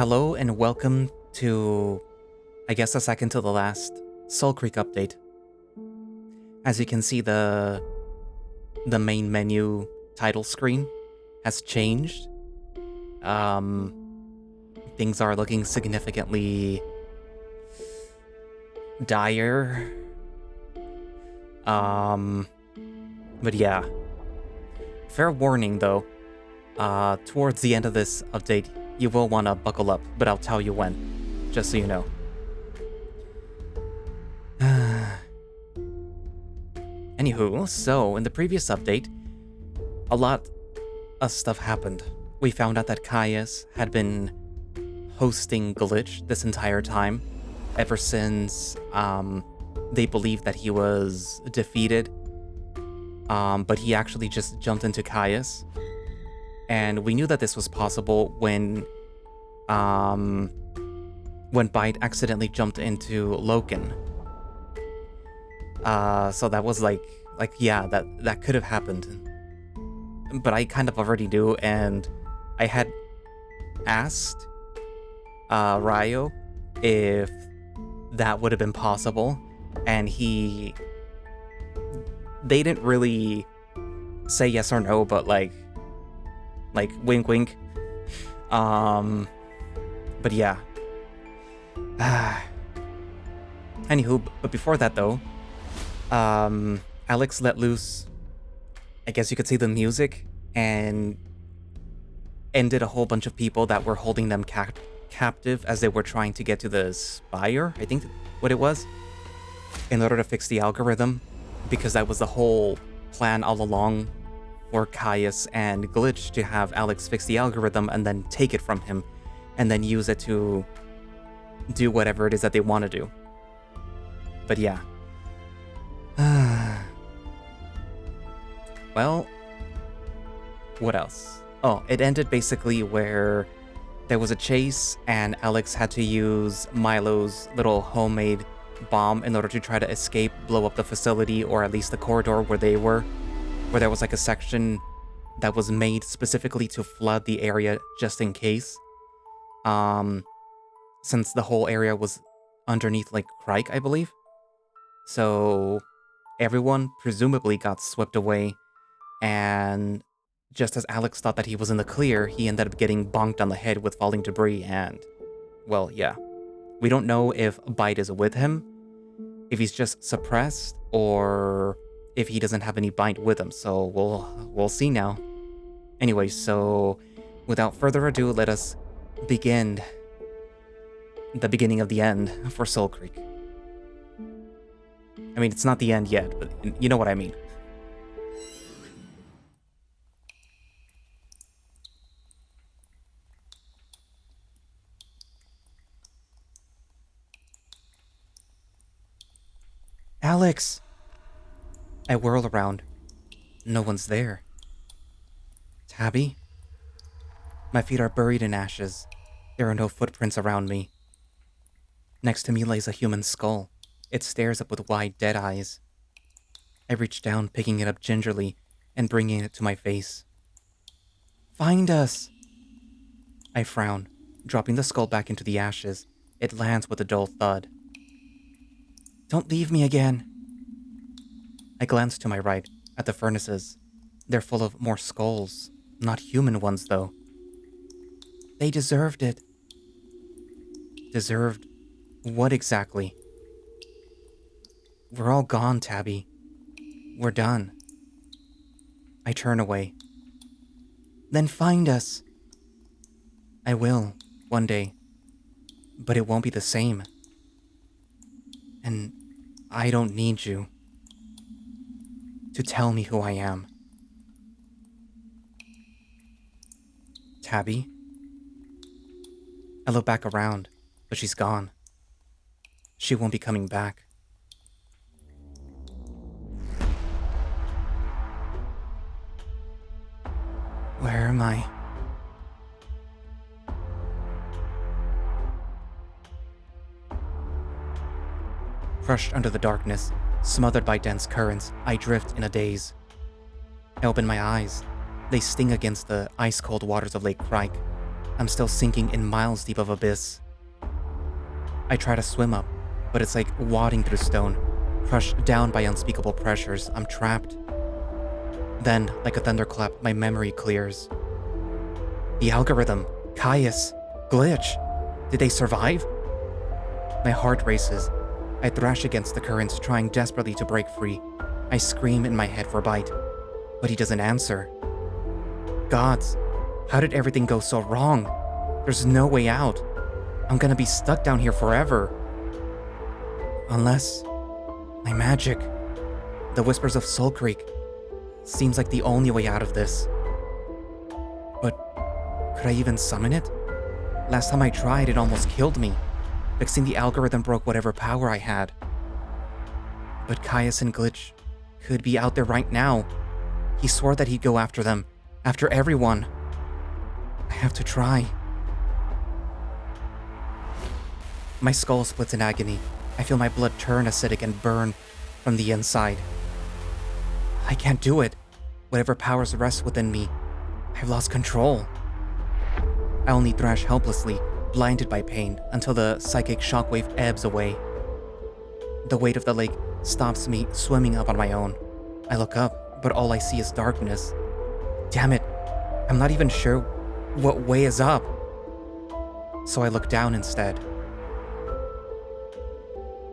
Hello and welcome to, I guess, the second to the last Soulcreek update. As you can see, the main menu title screen has changed. Things are looking significantly dire. But yeah. Fair warning though, towards the end of this update, you will want to buckle up, but I'll tell you when, just so you know. Anywho, so in the previous update, a lot of stuff happened. We found out that Kaius had been hosting Glitch this entire time, ever since they believed that he was defeated, but he actually just jumped into Kaius. And we knew that this was possible when Bite accidentally jumped into Loken. So that was yeah, that could have happened. But I kind of already knew, and I had asked Ryuo if that would have been possible, and they didn't really say yes or no, but like wink wink. But yeah. Anywho, but before that though, Alex let loose, I guess you could say, the music, and ended a whole bunch of people that were holding them captive as they were trying to get to the spire, I think what it was, in order to fix the algorithm, because that was the whole plan all along for Kaius and Glitch, to have Alex fix the algorithm and then take it from him, and then use it to do whatever it is that they want to do. But yeah. Well, what else? Oh, it ended basically where there was a chase and Alex had to use Milo's little homemade bomb in order to try to escape, blow up the facility, or at least the corridor where they were, where there was like a section that was made specifically to flood the area just in case. Since the whole area was underneath like Crike, I believe. So everyone presumably got swept away, and just as Alex thought that he was in the clear, he ended up getting bonked on the head with falling debris, and, well, yeah. We don't know if Bite is with him, if he's just suppressed, or if he doesn't have any Bite with him, so we'll see now. Anyway, so without further ado, let us begin the beginning of the end for Soulcreek. I mean, it's not the end yet, but you know what I mean. Alex! I whirl around. No one's there. Tabby? My feet are buried in ashes. There are no footprints around me. Next to me lays a human skull. It stares up with wide, dead eyes. I reach down, picking it up gingerly and bringing it to my face. Find us! I frown, dropping the skull back into the ashes. It lands with a dull thud. Don't leave me again. I glance to my right, at the furnaces. They're full of more skulls. Not human ones, though. They deserved it. Deserved what exactly? We're all gone, Tabby. We're done. I turn away. Then find us. I will, one day. But it won't be the same. And I don't need you to tell me who I am. Tabby? I look back around, but she's gone. She won't be coming back. Where am I? Crushed under the darkness, smothered by dense currents, I drift in a daze. I open my eyes. They sting against the ice-cold waters of Lake Crike. I'm still sinking in miles deep of abyss. I try to swim up, but it's like wading through stone, crushed down by unspeakable pressures. I'm trapped. Then, like a thunderclap, my memory clears. The algorithm, Kaius, glitch. Did they survive? My heart races. I thrash against the currents, trying desperately to break free. I scream in my head for Bite, but he doesn't answer. Gods, how did everything go so wrong? There's no way out. I'm gonna be stuck down here forever. Unless my magic, the whispers of Soulcreek, seems like the only way out of this. But could I even summon it? Last time I tried, it almost killed me. Fixing the algorithm broke whatever power I had. But Kaius and Glitch could be out there right now. He swore that he'd go after them, after everyone. I have to try. My skull splits in agony. I feel my blood turn acidic and burn from the inside. I can't do it. Whatever powers rest within me, I've lost control. I only thrash helplessly, blinded by pain, until the psychic shockwave ebbs away. The weight of the lake stops me swimming up on my own. I look up, but all I see is darkness. Damn it, I'm not even sure what way is up. So I look down instead.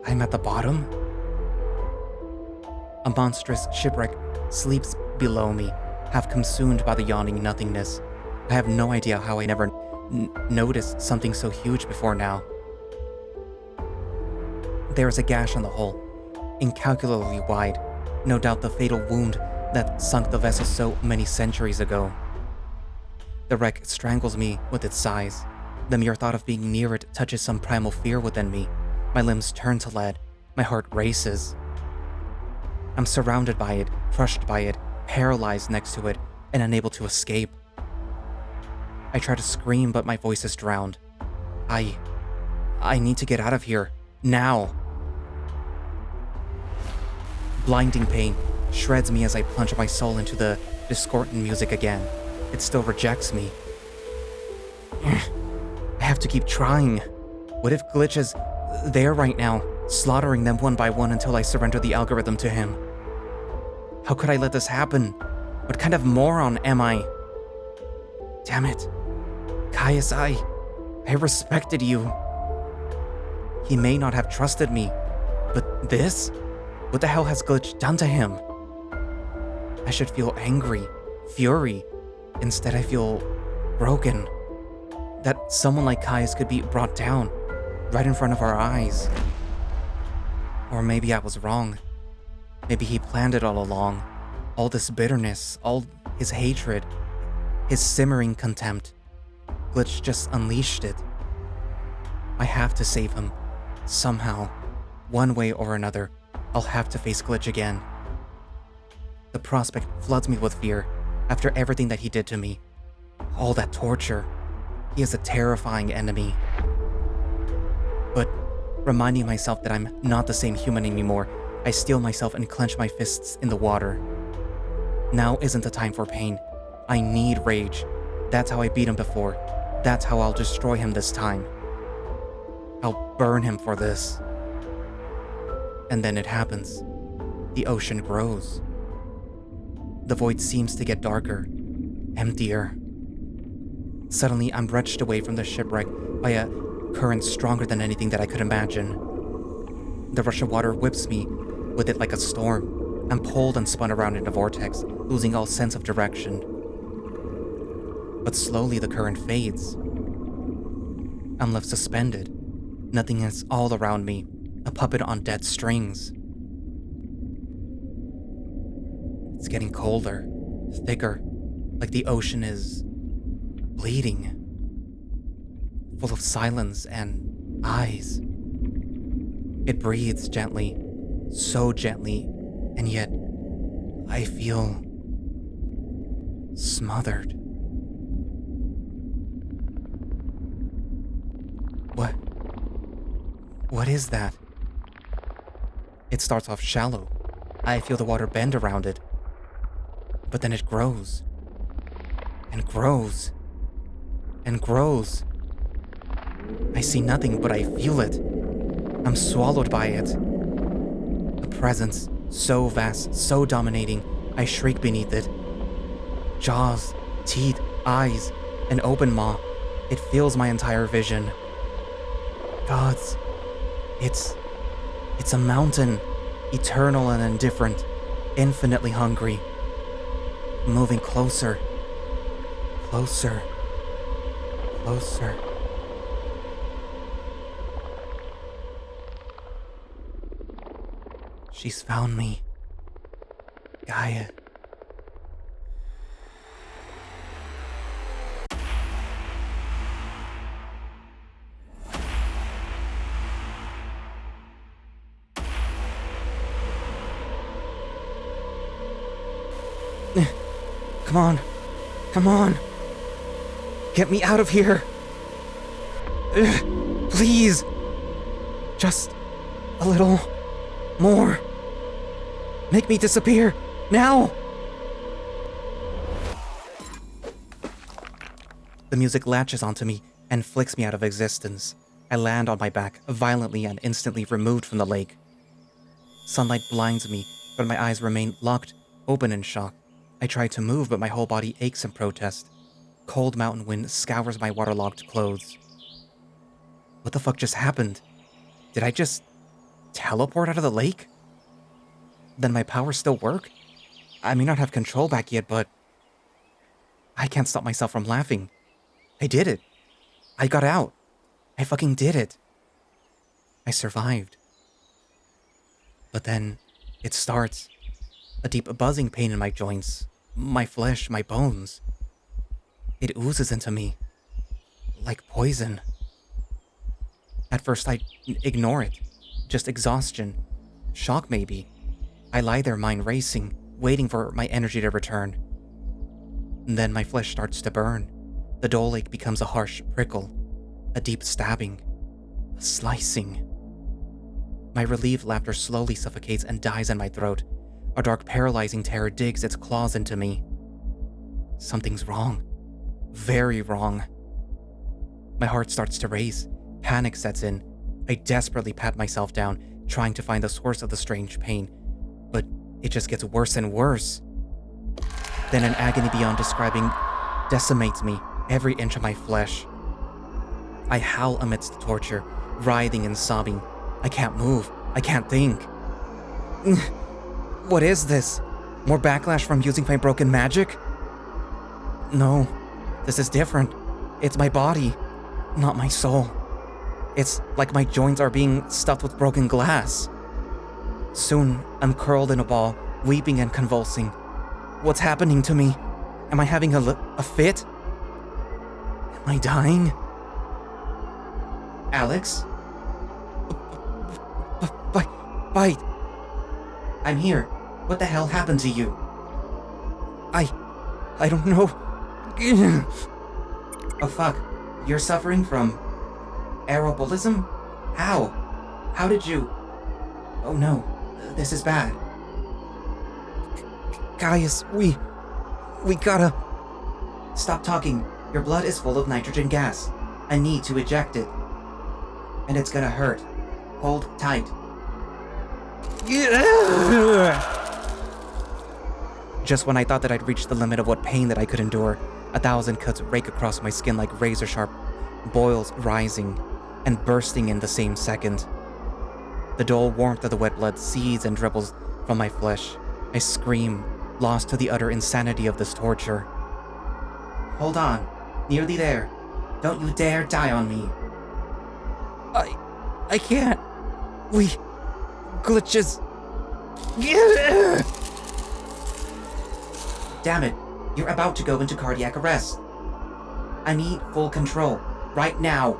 I'm at the bottom? A monstrous shipwreck sleeps below me, half consumed by the yawning nothingness. I have no idea how I never noticed something so huge before now. There is a gash on the hull, incalculably wide, no doubt the fatal wound that sunk the vessel so many centuries ago. The wreck strangles me with its size. The mere thought of being near it touches some primal fear within me. My limbs turn to lead. My heart races. I'm surrounded by it, crushed by it, paralyzed next to it, and unable to escape. I try to scream, but my voice is drowned. I need to get out of here, now. Blinding pain shreds me as I plunge my soul into the discordant music again. It still rejects me. I have to keep trying. What if Glitch is there right now, slaughtering them one by one until I surrender the algorithm to him? How could I let this happen? What kind of moron am I? Damn it. Kaius, I respected you. He may not have trusted me, but this? What the hell has Glitch done to him? I should feel angry, fury. Instead, I feel broken. That someone like Kaius could be brought down, right in front of our eyes. Or maybe I was wrong. Maybe he planned it all along. All this bitterness, all his hatred, his simmering contempt. Glitch just unleashed it. I have to save him. Somehow. One way or another, I'll have to face Glitch again. The prospect floods me with fear after everything that he did to me. All that torture. He is a terrifying enemy. But reminding myself that I'm not the same human anymore, I steel myself and clench my fists in the water. Now isn't the time for pain. I need rage. That's how I beat him before. That's how I'll destroy him this time. I'll burn him for this. And then it happens. The ocean grows. The void seems to get darker, emptier. Suddenly, I'm wrenched away from the shipwreck by a current stronger than anything that I could imagine. The rush of water whips me with it like a storm. I'm pulled and spun around in a vortex, losing all sense of direction. But slowly the current fades. I'm left suspended. Nothingness all around me, a puppet on dead strings. It's getting colder, thicker, like the ocean is bleeding, full of silence and eyes. It breathes gently, so gently, and yet I feel smothered. What is that? It starts off shallow. I feel the water bend around it. But then it grows. And grows. and grows. I see nothing, but I feel it. I'm swallowed by it. A presence so vast, so dominating, I shriek beneath it. Jaws, teeth, eyes, an open maw. It fills my entire vision. Gods, it's a mountain, eternal and indifferent, infinitely hungry. Moving closer, closer, closer. She's found me. Gaia. Come on. Come on. Get me out of here. Please. Just a little more. Make me disappear. Now. The music latches onto me and flicks me out of existence. I land on my back, violently and instantly removed from the lake. Sunlight blinds me, but my eyes remain locked, open in shock. I try to move, but my whole body aches in protest. Cold mountain wind scours my waterlogged clothes. What the fuck just happened? Did I just teleport out of the lake? Then my powers still work? I may not have control back yet, but I can't stop myself from laughing. I did it. I got out. I fucking did it. I survived. But then it starts. A deep buzzing pain in my joints, my flesh, my bones. It oozes into me, like poison. At first I ignore it, just exhaustion, shock maybe. I lie there, mind racing, waiting for my energy to return. And then my flesh starts to burn. The dull ache becomes a harsh prickle, a deep stabbing, a slicing. My relieved laughter slowly suffocates and dies in my throat. A dark, paralyzing terror digs its claws into me. Something's wrong. Very wrong. My heart starts to race. Panic sets in. I desperately pat myself down, trying to find the source of the strange pain, but it just gets worse and worse. Then an agony beyond describing decimates me, every inch of my flesh. I howl amidst the torture, writhing and sobbing. I can't move. I can't think. What is this? More backlash from using my broken magic? No, this is different. It's my body, not my soul. It's like my joints are being stuffed with broken glass. Soon, I'm curled in a ball, weeping and convulsing. What's happening to me? Am I having a fit? Am I dying? Alex? Bite. I'm here. What the hell happened to you? I don't know. Oh fuck. You're suffering from aerobolism? How? How did you? Oh no. This is bad. Kaius, we gotta... Stop talking. Your blood is full of nitrogen gas. I need to eject it. And it's gonna hurt. Hold tight. Just when I thought that I'd reached the limit of what pain that I could endure, 1,000 cuts rake across my skin like razor-sharp boils, rising and bursting in the same second. The dull warmth of the wet blood seethes and dribbles from my flesh. I scream, lost to the utter insanity of this torture. Hold on. Nearly there. Don't you dare die on me. I can't. Glitches. Damn it. You're about to go into cardiac arrest. I need full control. Right now.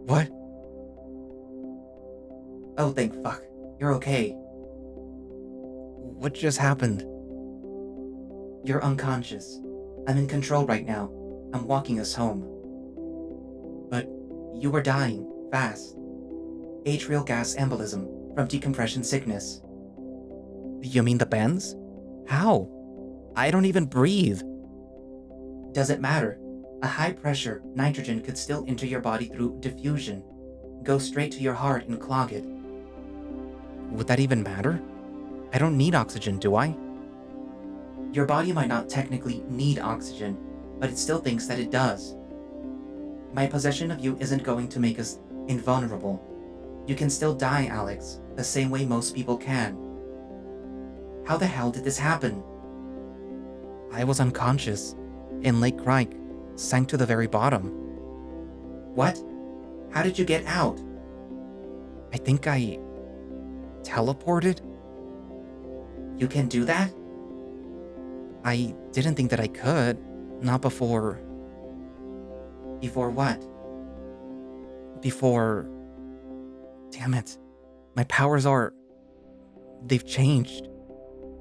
What? Oh, thank fuck. You're okay. What just happened? You're unconscious. I'm in control right now. I'm walking us home. But you were dying, fast. Atrial gas embolism from decompression sickness. You mean the bends? How? I don't even breathe. Doesn't matter. A high-pressure nitrogen could still enter your body through diffusion, go straight to your heart and clog it. Would that even matter? I don't need oxygen, do I? Your body might not technically need oxygen, but it still thinks that it does. My possession of you isn't going to make us invulnerable. You can still die, Alex, the same way most people can. How the hell did this happen? I was unconscious, in Lake Crike, sank to the very bottom. What? How did you get out? I think I teleported? You can do that? I didn't think that I could, not before... Before what? Before... Damn it. My powers are... They've changed.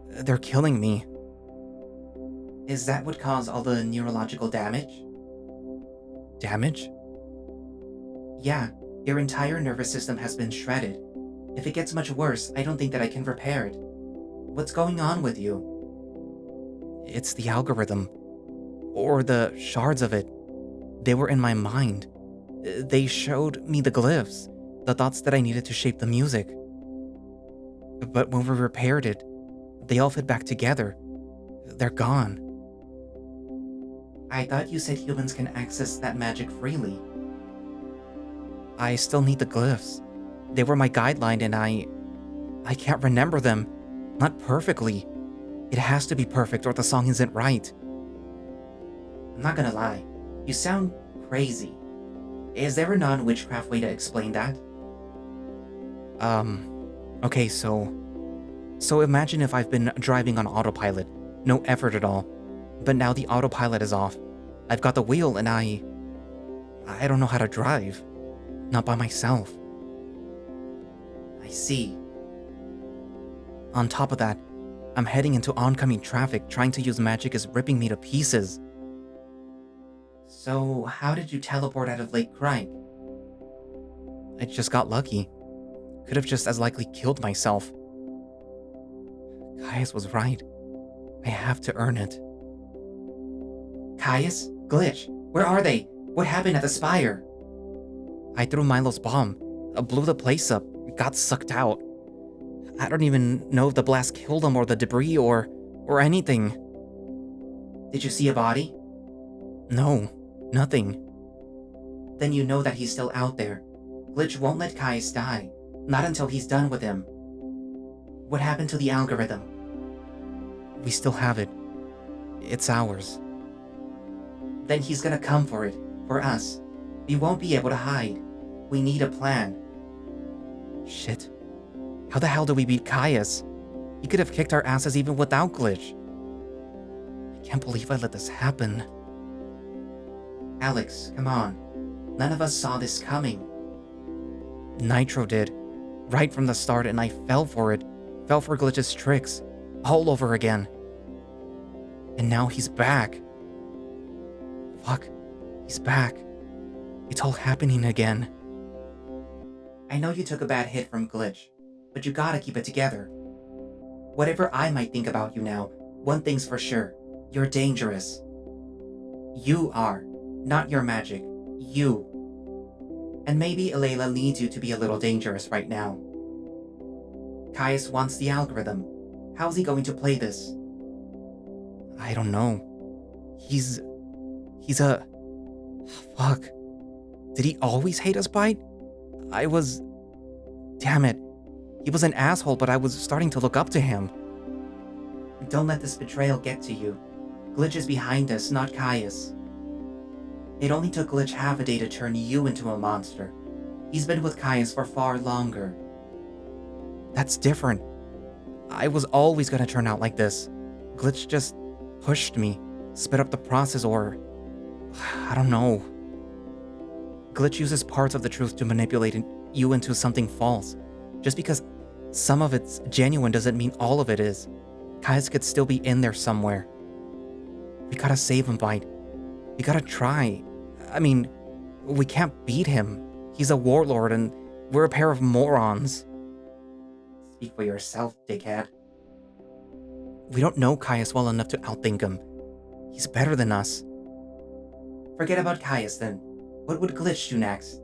They're killing me. Is that what caused all the neurological damage? Damage? Yeah, your entire nervous system has been shredded. If it gets much worse, I don't think that I can repair it. What's going on with you? It's the algorithm. Or the shards of it. They were in my mind. They showed me the glyphs, the thoughts that I needed to shape the music. But when we repaired it, they all fit back together. They're gone. I thought you said humans can access that magic freely. I still need the glyphs. They were my guideline and I can't remember them. Not perfectly. It has to be perfect or the song isn't right. I'm not gonna lie. You sound crazy. Is there a non-witchcraft way to explain that? Okay, so imagine if I've been driving on autopilot. No effort at all. But now the autopilot is off. I've got the wheel and I don't know how to drive. Not by myself. I see. On top of that, I'm heading into oncoming traffic. Trying to use magic is ripping me to pieces. So, how did you teleport out of Lake Crike? I just got lucky. Could have just as likely killed myself. Kaius was right. I have to earn it. Kaius? Glitch? Where are they? What happened at the spire? I threw Milo's bomb. Blew the place up. Got sucked out. I don't even know if the blast killed him or the debris or anything. Did you see a body? No, nothing. Then you know that he's still out there. Glitch won't let Kaius die. Not until he's done with him. What happened to the algorithm? We still have it. It's ours. Then he's gonna come for it. For us. We won't be able to hide. We need a plan. Shit. How the hell do we beat Kaius? He could have kicked our asses even without Glitch. I can't believe I let this happen. Alex, come on. None of us saw this coming. Nitro did. Right from the start, and I fell for it. Fell for Glitch's tricks. All over again. And now he's back. Fuck. He's back. It's all happening again. I know you took a bad hit from Glitch, but you gotta keep it together. Whatever I might think about you now, one thing's for sure. You're dangerous. You are. Not your magic. You. And maybe Alayla needs you to be a little dangerous right now. Kaius wants the algorithm. How's he going to play this? I don't know. He's a... Fuck. Did he always hate us, Bite? Damn it. He was an asshole, but I was starting to look up to him. Don't let this betrayal get to you. Glitch is behind us, not Kaius. It only took Glitch half a day to turn you into a monster. He's been with Kaius for far longer. That's different. I was always gonna turn out like this. Glitch just pushed me, sped up the process, or... I don't know. Glitch uses parts of the truth to manipulate you into something false. Just because some of it's genuine doesn't mean all of it is. Kaius could still be in there somewhere. We gotta save him, Bite. We gotta try. I mean, we can't beat him. He's a warlord and We're a pair of morons. Speak for yourself, dickhead. We don't know Kaius well enough to outthink him. He's better than us. Forget about Kaius then. What would Glitch do next?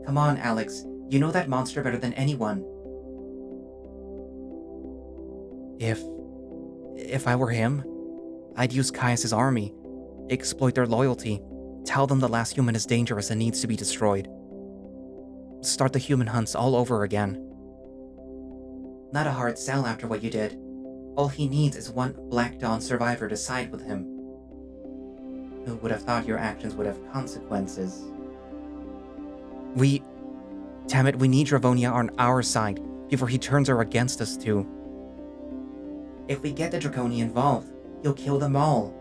Come on, Alex. You know that monster better than anyone. If I were him, I'd use Kaius' army, exploit their loyalty, tell them the last human is dangerous and needs to be destroyed. Start the human hunts all over again. Not a hard sell after what you did. All he needs is one Black Dawn survivor to side with him. Who would have thought your actions would have consequences? Damn it, we need Dravonia on our side before he turns her against us too. If we get the Draconia involved, he'll kill them all.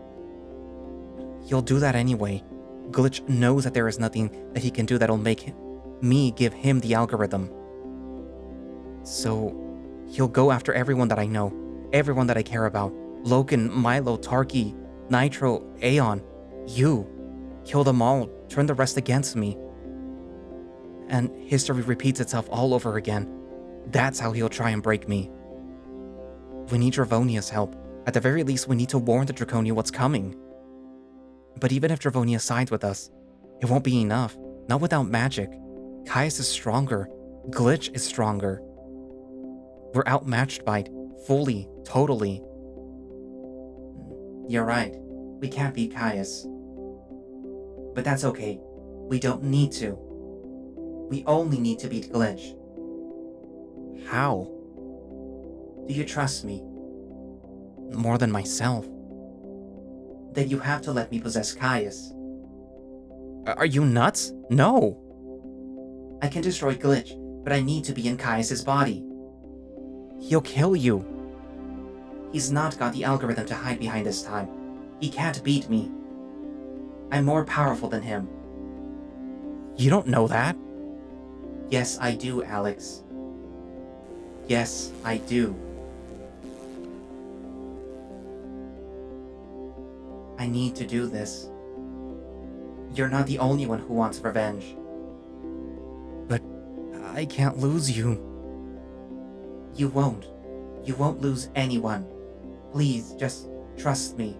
He'll do that anyway. Glitch knows that there is nothing that he can do that'll make me give him the algorithm. So, he'll go after everyone that I know, everyone that I care about. Logan, Milo, Tarky, Nitro, Aeon, you. Kill them all, turn the rest against me. And history repeats itself all over again. That's how he'll try and break me. We need Dravonia's help. At the very least, we need to warn the Draconia what's coming. But even if Dravonia sides with us, it won't be enough. Not without magic. Kaius is stronger. Glitch is stronger. We're outmatched by it. Fully. Totally. You're right. We can't beat Kaius. But that's okay. We don't need to. We only need to beat Glitch. How? Do you trust me? More than myself. Then you have to let me possess Kaius. Are you nuts? No! I can destroy Glitch, but I need to be in Kaius' body. He'll kill you. He's not got the algorithm to hide behind this time. He can't beat me. I'm more powerful than him. You don't know that? Yes, I do, Alex. Yes, I do. I need to do this. You're not the only one who wants revenge. But I can't lose you. You won't. You won't lose anyone. Please, just trust me.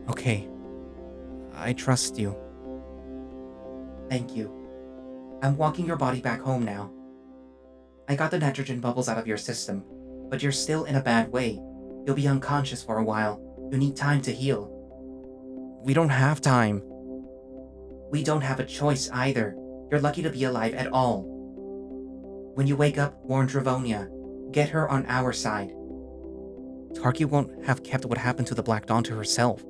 Okay. I trust you. Thank you. I'm walking your body back home now. I got the nitrogen bubbles out of your system, but you're still in a bad way. You'll be unconscious for a while. You need time to heal. We don't have time. We don't have a choice either. You're lucky to be alive at all. When you wake up, warn Dravonia. Get her on our side. Tarky won't have kept what happened to the Black Dawn to herself.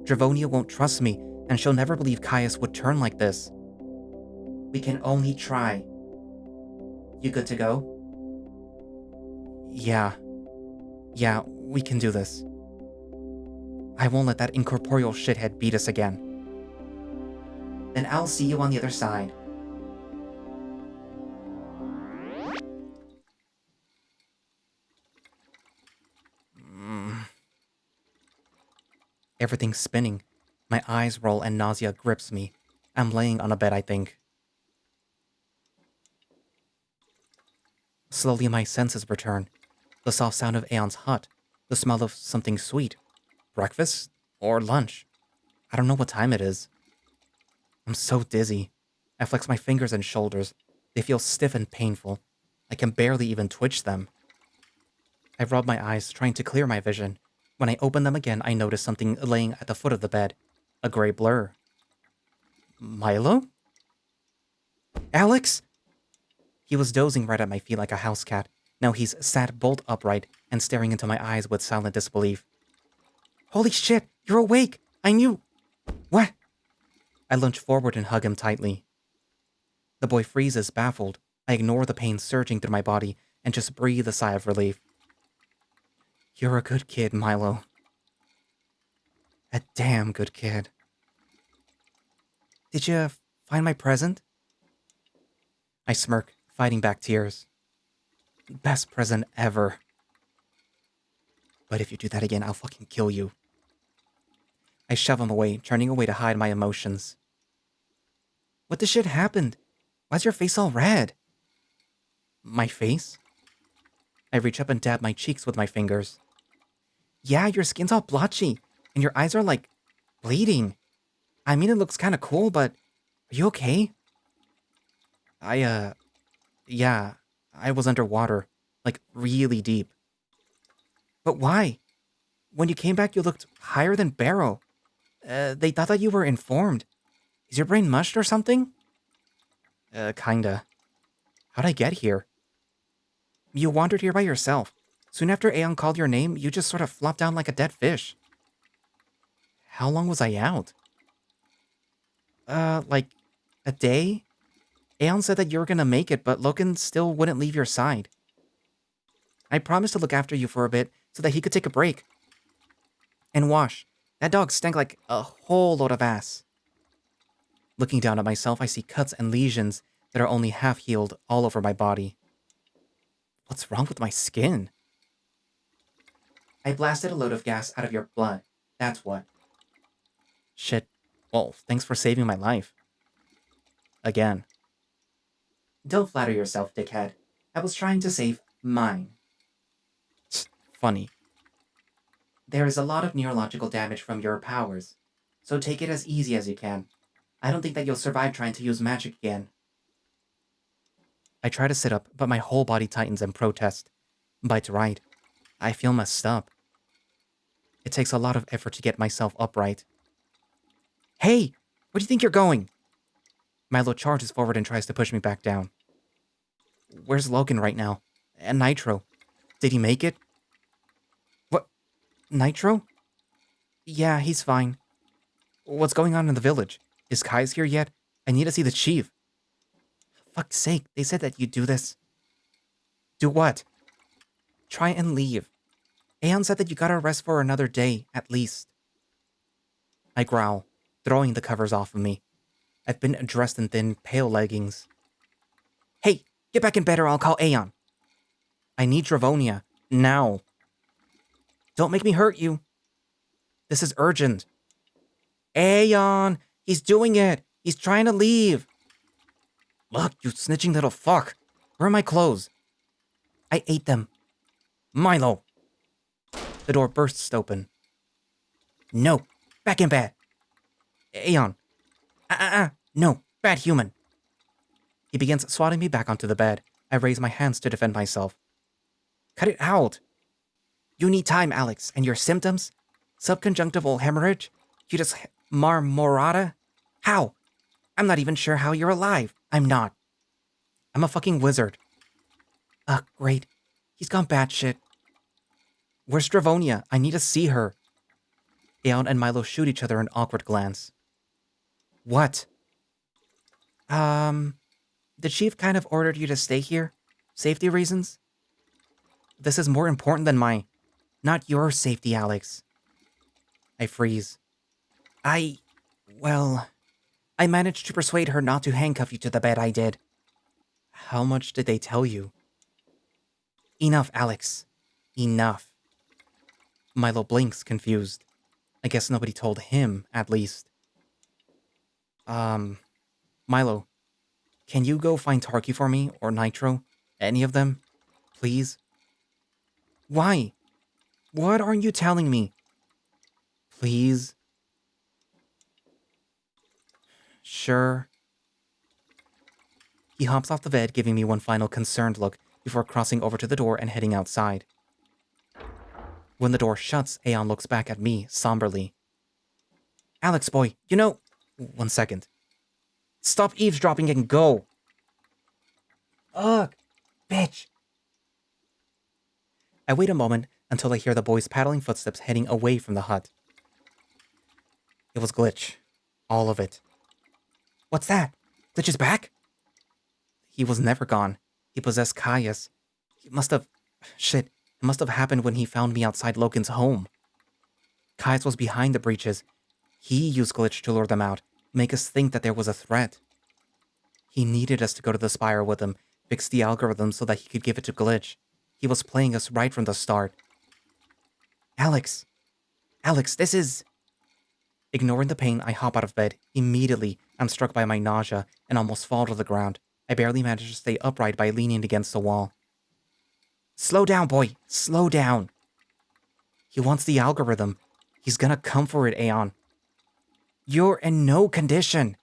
Dravonia won't trust me, and she'll never believe Kaius would turn like this. We can only try. You good to go? Yeah, we can do this. I won't let that incorporeal shithead beat us again. Then I'll see you on the other side. Everything's spinning. My eyes roll and nausea grips me. I'm laying on a bed, I think. Slowly my senses return. The soft sound of Aeon's hut. The smell of something sweet. Breakfast? Or lunch? I don't know what time it is. I'm so dizzy. I flex my fingers and shoulders. They feel stiff and painful. I can barely even twitch them. I rub my eyes, trying to clear my vision. When I open them again, I notice something laying at the foot of the bed. A gray blur. Milo? Alex? He was dozing right at my feet like a house cat. Now he's sat bolt upright and staring into my eyes with silent disbelief. Holy shit, you're awake! I knew... What? I lunge forward and hug him tightly. The boy freezes, baffled. I ignore the pain surging through my body and just breathe a sigh of relief. You're a good kid, Milo. A damn good kid. Did you find my present? I smirk, fighting back tears. Best present ever. But if you do that again, I'll fucking kill you. I shove him away, turning away to hide my emotions. What the shit happened? Why's your face all red? My face? I reach up and dab my cheeks with my fingers. Yeah, your skin's all blotchy, and your eyes are, like, bleeding. I mean, it looks kinda cool, but are you okay? Yeah, I was underwater, like, really deep. But why? When you came back, you looked higher than Barrow. They thought that you were informed. Is your brain mushed or something? Kinda. How'd I get here? You wandered here by yourself. Soon after Aeon called your name, you just sort of flopped down like a dead fish. How long was I out? Like, a day? Aeon said that you were gonna make it, but Loken still wouldn't leave your side. I promised to look after you for a bit so that he could take a break. And wash. That dog stank like a whole load of ass. Looking down at myself, I see cuts and lesions that are only half healed all over my body. What's wrong with my skin? I blasted a load of gas out of your blood. That's what. Shit. Well, thanks for saving my life. Again. Don't flatter yourself, dickhead. I was trying to save mine. Funny. There is a lot of neurological damage from your powers, so take it as easy as you can. I don't think that you'll survive trying to use magic again. I try to sit up, but my whole body tightens in protest. But right, I feel messed up. It takes a lot of effort to get myself upright. Hey! Where do you think you're going? Milo charges forward and tries to push me back down. Where's Logan right now? And Nitro? Did he make it? What? Nitro? Yeah, he's fine. What's going on in the village? Is Kaius here yet? I need to see the chief. Fuck's sake, they said that you'd do this. Do what? Try and leave. Aeon said that you gotta rest for another day, at least. I growl, throwing the covers off of me. I've been dressed in thin, pale leggings. Hey, get back in bed or I'll call Aeon. I need Dravonia, now. Don't make me hurt you. This is urgent. Aeon, he's doing it. He's trying to leave. Look, you snitching little fuck. Where are my clothes? I ate them. Milo. The door bursts open. No, back in bed. Aeon. No, bad human. He begins swatting me back onto the bed. I raise my hands to defend myself. Cut it out. You need time, Alex, and your symptoms? Subconjunctival hemorrhage? You just marmorata? How? I'm not even sure how you're alive. I'm not. I'm a fucking wizard. Ugh, great. He's gone batshit. Where's Dravonia? I need to see her. Aeon and Milo shoot each other an awkward glance. What? The chief kind of ordered you to stay here? Safety reasons? This is more important than not your safety, Alex. I freeze. I managed to persuade her not to handcuff you to the bed, I did. How much did they tell you? Enough, Alex. Enough. Milo blinks, confused. I guess nobody told him, at least. Milo, can you go find Tarky for me, or Nitro? Any of them? Please? Why? What aren't you telling me? Please? Sure. He hops off the bed, giving me one final concerned look before crossing over to the door and heading outside. When the door shuts, Aeon looks back at me somberly. Alex, boy, you know... 1 second. Stop eavesdropping and go! Ugh, bitch! I wait a moment until I hear the boy's paddling footsteps heading away from the hut. It was Glitch. All of it. What's that? Glitch is back? He was never gone. He possessed Kaius. He must have... Shit. It must have happened when he found me outside Loken's home. Kaius was behind the breaches. He used Glitch to lure them out, make us think that there was a threat. He needed us to go to the Spire with him, fix the algorithm so that he could give it to Glitch. He was playing us right from the start. Alex, this is... Ignoring the pain, I hop out of bed. Immediately, I'm struck by my nausea and almost fall to the ground. I barely manage to stay upright by leaning against the wall. Slow down, boy. Slow down. He wants the algorithm. He's gonna come for it, Aeon. You're in no condition.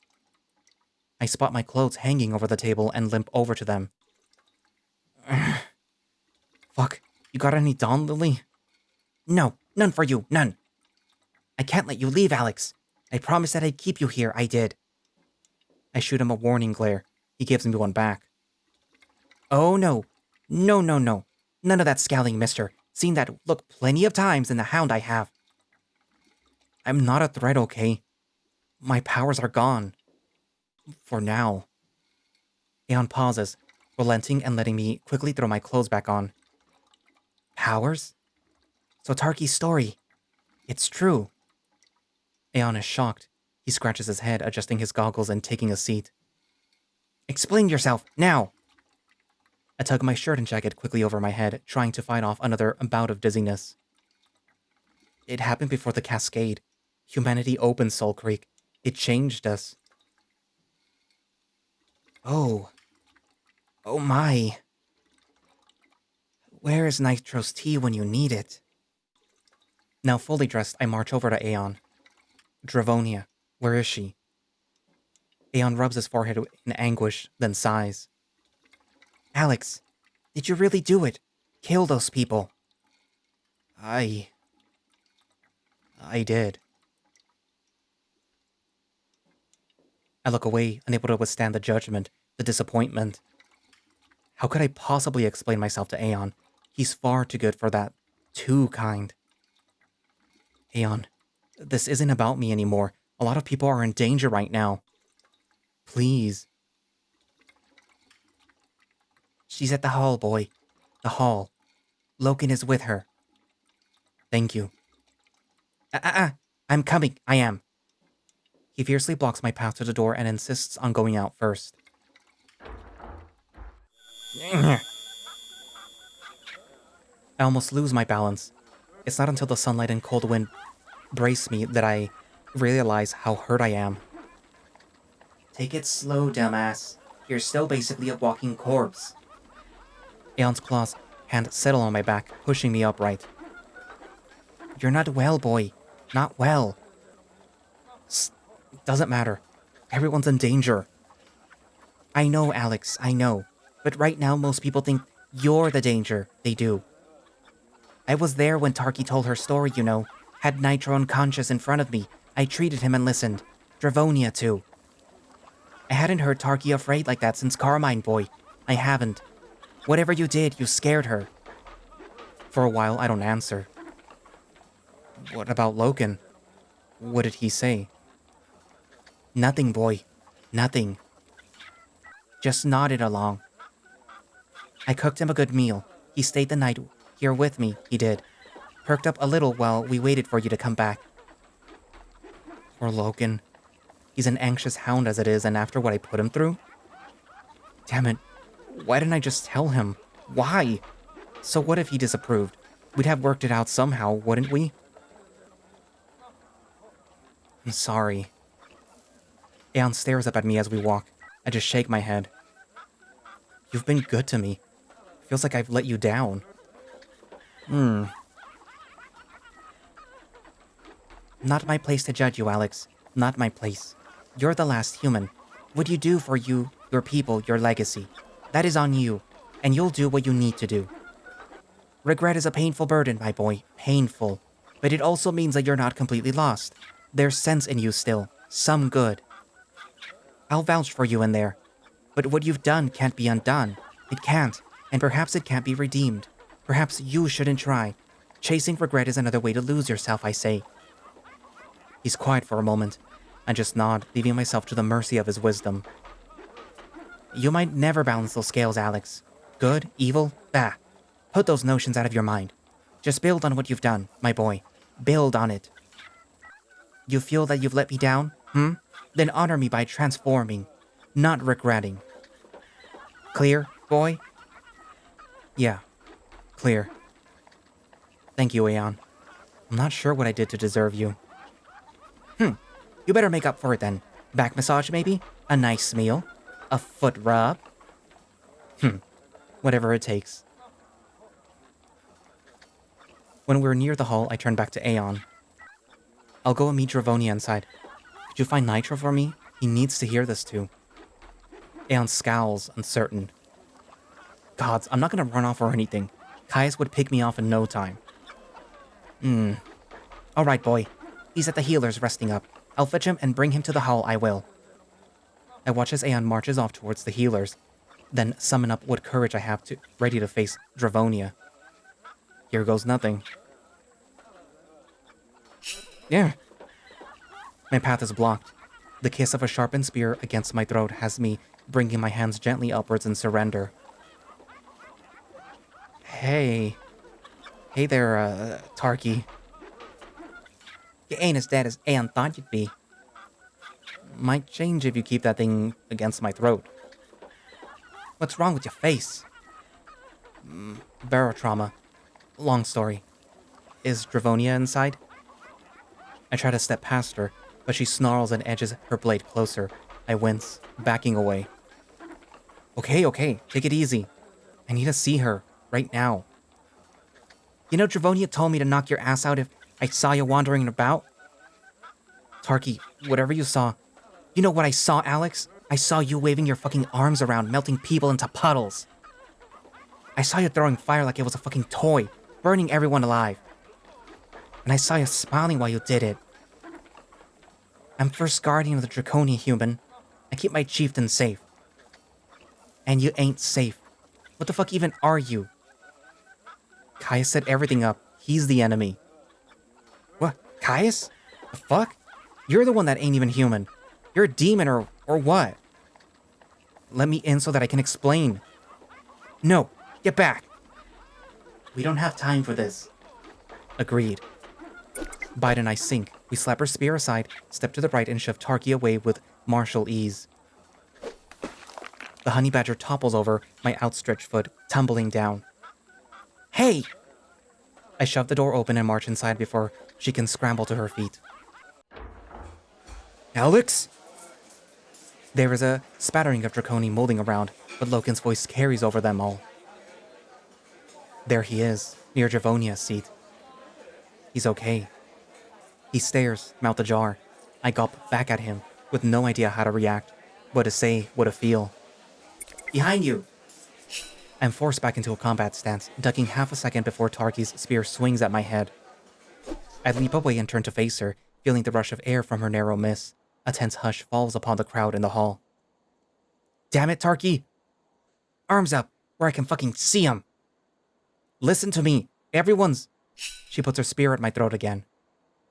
I spot my clothes hanging over the table and limp over to them. Fuck, you got any Dawn Lily? No, none for you, none. I can't let you leave, Alex. I promised that I'd keep you here, I did. I shoot him a warning glare. He gives me one back. Oh no. No. None of that scowling, mister. Seen that look plenty of times in the hound I have. I'm not a threat, okay? My powers are gone. For now. Aeon pauses, relenting and letting me quickly throw my clothes back on. Powers? So Tarki's story. It's true. Aeon is shocked. He scratches his head, adjusting his goggles and taking a seat. Explain yourself, now! I tug my shirt and jacket quickly over my head, trying to fight off another bout of dizziness. It happened before the cascade. Humanity opened Soulcreek. It changed us. Oh. Oh my. Where is Nitro's tea when you need it? Now fully dressed, I march over to Aeon. Dravonia, where is she? Aeon rubs his forehead in anguish, then sighs. Alex, did you really do it? Kill those people? I did. I look away, unable to withstand the judgment, the disappointment. How could I possibly explain myself to Aeon? He's far too good for that. Too kind. Aeon, this isn't about me anymore. A lot of people are in danger right now. Please. She's at the hall, boy. The hall. Loken is with her. Thank you. I'm coming. I am. He fiercely blocks my path to the door and insists on going out first. I almost lose my balance. It's not until the sunlight and cold wind brace me that I realize how hurt I am. Take it slow, dumbass. You're still basically a walking corpse. Aeon's claws hand settle on my back, pushing me upright. You're not well, boy. Not well. Doesn't matter. Everyone's in danger. I know, Alex, I know. But right now, most people think you're the danger. They do. I was there when Tarki told her story, you know. Had Nitro unconscious in front of me. I treated him and listened. Dravonia, too. I hadn't heard Tarki afraid like that since Carmine, boy. I haven't. Whatever you did, you scared her. For a while, I don't answer. What about Loken? What did he say? Nothing, boy. Nothing. Just nodded along. I cooked him a good meal. He stayed the night here with me, he did. Perked up a little while we waited for you to come back. Poor Loken. He's an anxious hound as it is, and after what I put him through? Damn it. Why didn't I just tell him? Why? So what if he disapproved? We'd have worked it out somehow, wouldn't we? I'm sorry. Aeon stares up at me as we walk. I just shake my head. You've been good to me. Feels like I've let you down. Not my place to judge you, Alex. Not my place. You're the last human. What you do for you, your people, your legacy. That is on you, and you'll do what you need to do. Regret is a painful burden, my boy. Painful. But it also means that you're not completely lost. There's sense in you still. Some good. I'll vouch for you in there. But what you've done can't be undone. It can't, and perhaps it can't be redeemed. Perhaps you shouldn't try. Chasing regret is another way to lose yourself, I say. He's quiet for a moment. I just nod, leaving myself to the mercy of his wisdom. You might never balance those scales, Alex. Good, evil, bah. Put those notions out of your mind. Just build on what you've done, my boy. Build on it. You feel that you've let me down? Then honor me by transforming, not regretting. Clear, boy? Yeah, clear. Thank you, Aeon. I'm not sure what I did to deserve you. You better make up for it then. Back massage, maybe? A nice meal? A foot rub? Whatever it takes. When we're near the hall, I turn back to Aeon. I'll go and meet Dravonia inside. Could you find Nitro for me? He needs to hear this too. Aeon scowls, uncertain. Gods, I'm not gonna run off or anything. Kaius would pick me off in no time. Alright, boy. He's at the healers resting up. I'll fetch him and bring him to the hall, I will. I watch as Aeon marches off towards the healers, then summon up what courage I have ready to face Dravonia. Here goes nothing. Yeah. My path is blocked. The kiss of a sharpened spear against my throat has me bringing my hands gently upwards in surrender. Hey. Hey there, Tarky. You ain't as dead as Aeon thought you'd be. Might change if you keep that thing against my throat. What's wrong with your face? Barotrauma. Long story. Is Dravonia inside? I try to step past her, but she snarls and edges her blade closer. I wince, backing away. Okay, take it easy. I need to see her, right now. You know Dravonia told me to knock your ass out if I saw you wandering about? Tarky, whatever you saw. You know what I saw, Alex? I saw you waving your fucking arms around, melting people into puddles. I saw you throwing fire like it was a fucking toy, burning everyone alive. And I saw you smiling while you did it. I'm first guardian of the Draconia human. I keep my chieftain safe. And you ain't safe. What the fuck even are you? Kaius set everything up. He's the enemy. What? Kaius? The fuck? You're the one that ain't even human. You're a demon or what? Let me in so that I can explain. No, get back. We don't have time for this. Agreed. Bide and I sink. We slap her spear aside, step to the right, and shove Tarky away with martial ease. The honey badger topples over my outstretched foot, tumbling down. Hey! I shove the door open and march inside before she can scramble to her feet. Alex? There is a spattering of Draconi molding around, but Loken's voice carries over them all. There he is, near Dravonia's seat. He's okay. He stares, mouth ajar. I gulp back at him, with no idea how to react, what to say, what to feel. Behind you! I'm forced back into a combat stance, ducking half a second before Tarky's spear swings at my head. I leap away and turn to face her, feeling the rush of air from her narrow miss. A tense hush falls upon the crowd in the hall. Damn it, Tarky! Arms up, where I can fucking see 'em! Listen to me, everyone's... She puts her spear at my throat again.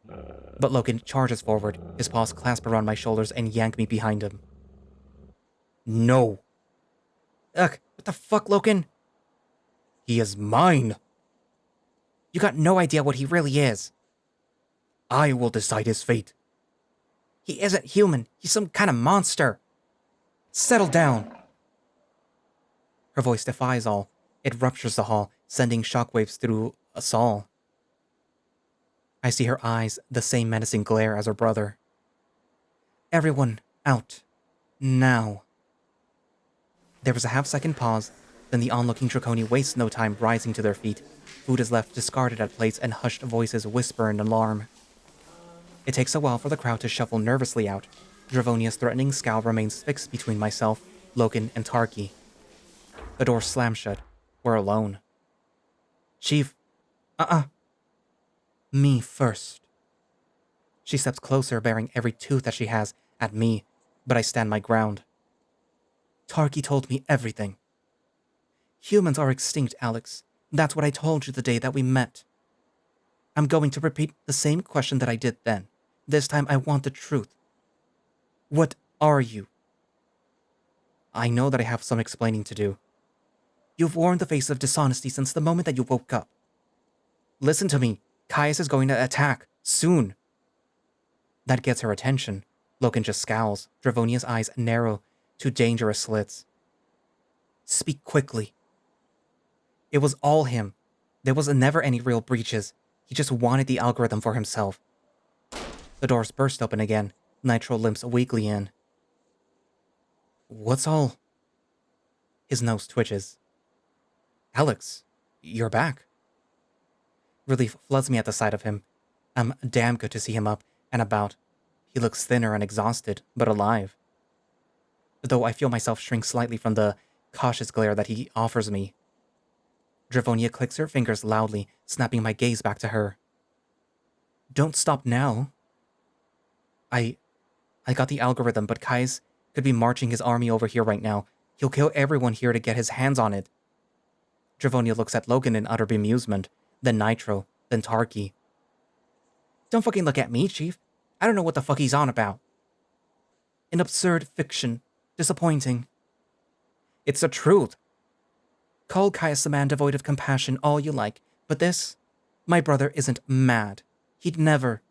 But Loken charges forward, his paws clasp around my shoulders and yank me behind him. No! Ugh, what the fuck, Loken? He is mine! You got no idea what he really is. I will decide his fate. He isn't human. He's some kind of monster. Settle down. Her voice defies all. It ruptures the hall, sending shockwaves through us all. I see her eyes, the same menacing glare as her brother. Everyone, out. Now. There was a half-second pause, then the onlooking Draconi wastes no time rising to their feet. Food is left discarded at plates and hushed voices whisper in alarm. It takes a while for the crowd to shuffle nervously out. Dravonia's threatening scowl remains fixed between myself, Loken, and Tarky. The door slams shut. We're alone. Chief. Me first. She steps closer, baring every tooth that she has at me, but I stand my ground. Tarky told me everything. Humans are extinct, Alex. That's what I told you the day that we met. I'm going to repeat the same question that I did then. This time I want the truth. What are you? I know that I have some explaining to do. You've worn the face of dishonesty since the moment that you woke up. Listen to me. Kaius is going to attack. Soon. That gets her attention. Loken just scowls. Dravonia's eyes narrow to dangerous slits. Speak quickly. It was all him. There was never any real breaches. He just wanted the algorithm for himself. The doors burst open again. Nitro limps weakly in. What's all... His nose twitches. Alex, you're back. Relief floods me at the sight of him. I'm damn good to see him up and about. He looks thinner and exhausted, but alive. Though I feel myself shrink slightly from the cautious glare that he offers me. Dravonia clicks her fingers loudly, snapping my gaze back to her. Don't stop now. I got the algorithm, but Kaius could be marching his army over here right now. He'll kill everyone here to get his hands on it. Dravonia looks at Logan in utter bemusement, then Nitro, then Tarky. Don't fucking look at me, Chief. I don't know what the fuck he's on about. An absurd fiction. Disappointing. It's the truth. Call Kaius a man devoid of compassion all you like, but this, my brother isn't mad. He'd never.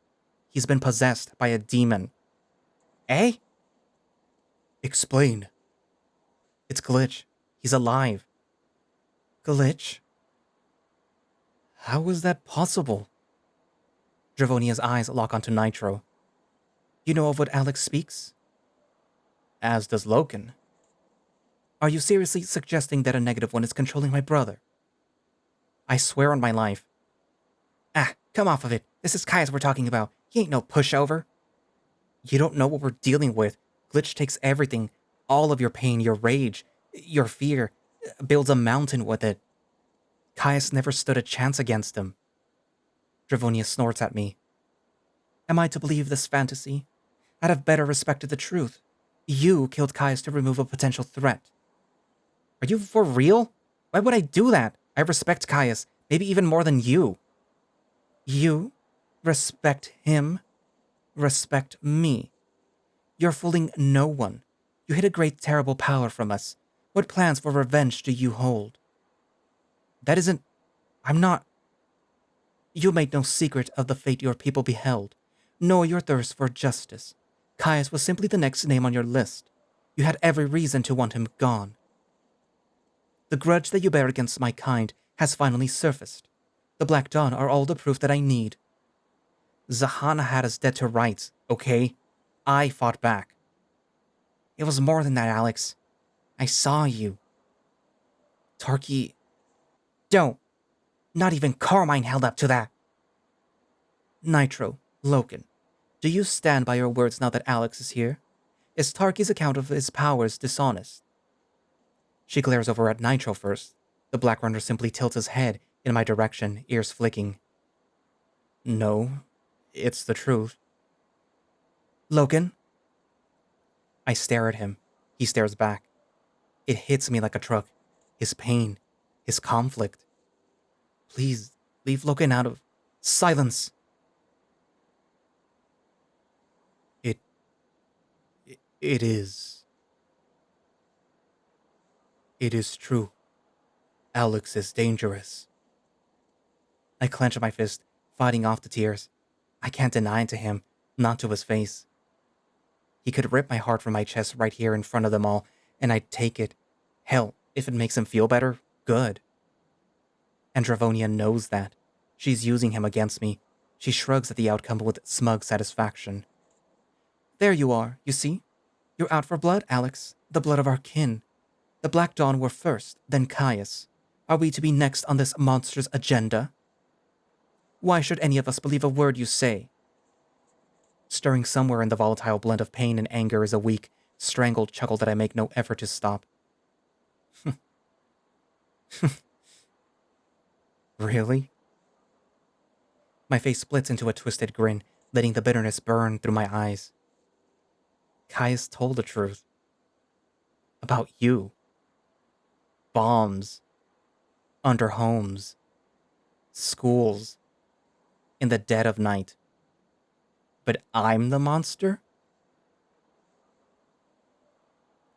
He's been possessed by a demon. Eh? Explain. It's Glitch. He's alive. Glitch? How is that possible? Dravonia's eyes lock onto Nitro. You know of what Alex speaks? As does Loken. Are you seriously suggesting that a negative one is controlling my brother? I swear on my life. Ah, come off of it. This is Kaius we're talking about. He ain't no pushover. You don't know what we're dealing with. Glitch takes everything. All of your pain, your rage, your fear, builds a mountain with it. Kaius never stood a chance against him. Dravonia snorts at me. Am I to believe this fantasy? I'd have better respected the truth. You killed Kaius to remove a potential threat. Are you for real? Why would I do that? I respect Kaius, maybe even more than you. You respect him? Respect me. You're fooling no one. You hid a great terrible power from us. What plans for revenge do you hold? That isn't... I'm not... You made no secret of the fate your people beheld, nor your thirst for justice. Kaius was simply the next name on your list. You had every reason to want him gone. The grudge that you bear against my kind has finally surfaced. The Black Dawn are all the proof that I need. Zahana had us dead to rights, okay? I fought back. It was more than that, Alex. I saw you. Tarky... Don't. Not even Carmine held up to that. Nitro, Loken, do you stand by your words now that Alex is here? Is Tarky's account of his powers dishonest? She glares over at Nitro first. The Black Runner simply tilts his head in my direction, ears flicking. No, it's the truth. Logan? I stare at him. He stares back. It hits me like a truck. His pain, his conflict. Please, leave Logan out of... Silence! It is... It is true. Alex is dangerous. I clench my fist, fighting off the tears. I can't deny it to him, not to his face. He could rip my heart from my chest right here in front of them all, and I'd take it. Hell, if it makes him feel better, good. And Dravonia knows that. She's using him against me. She shrugs at the outcome with smug satisfaction. There you are, you see? You're out for blood, Alex. The blood of our kin. The Black Dawn were first, then Kaius. Are we to be next on this monster's agenda? Why should any of us believe a word you say? Stirring somewhere in the volatile blend of pain and anger is a weak, strangled chuckle that I make no effort to stop. Really? My face splits into a twisted grin, letting the bitterness burn through my eyes. Kaius told the truth. About you. Bombs. Under homes. Schools. In the dead of night. But I'm the monster?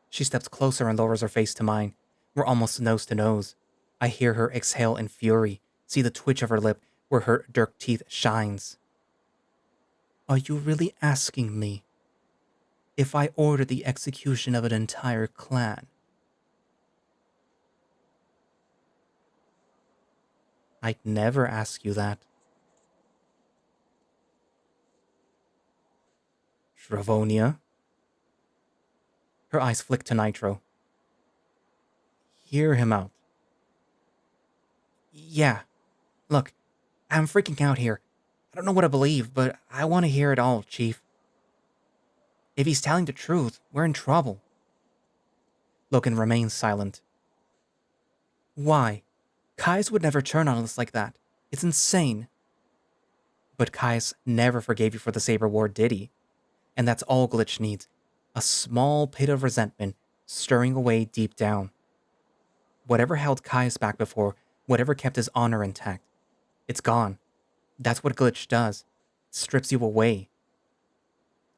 She steps closer and lowers her face to mine. We're almost nose to nose. I hear her exhale in fury, see the twitch of her lip where her dirk teeth shines. Are you really asking me if I ordered the execution of an entire clan? I'd never ask you that. Dravonia? Her eyes flick to Nitro. Hear him out. Yeah. Look, I'm freaking out here. I don't know what to believe, but I want to hear it all, Chief. If he's telling the truth, we're in trouble. Logan remains silent. Why? Kaius would never turn on us like that. It's insane. But Kaius never forgave you for the Saber War, did he? And that's all Glitch needs. A small pit of resentment stirring away deep down. Whatever held Kaius back before, whatever kept his honor intact, it's gone. That's what Glitch does. It strips you away.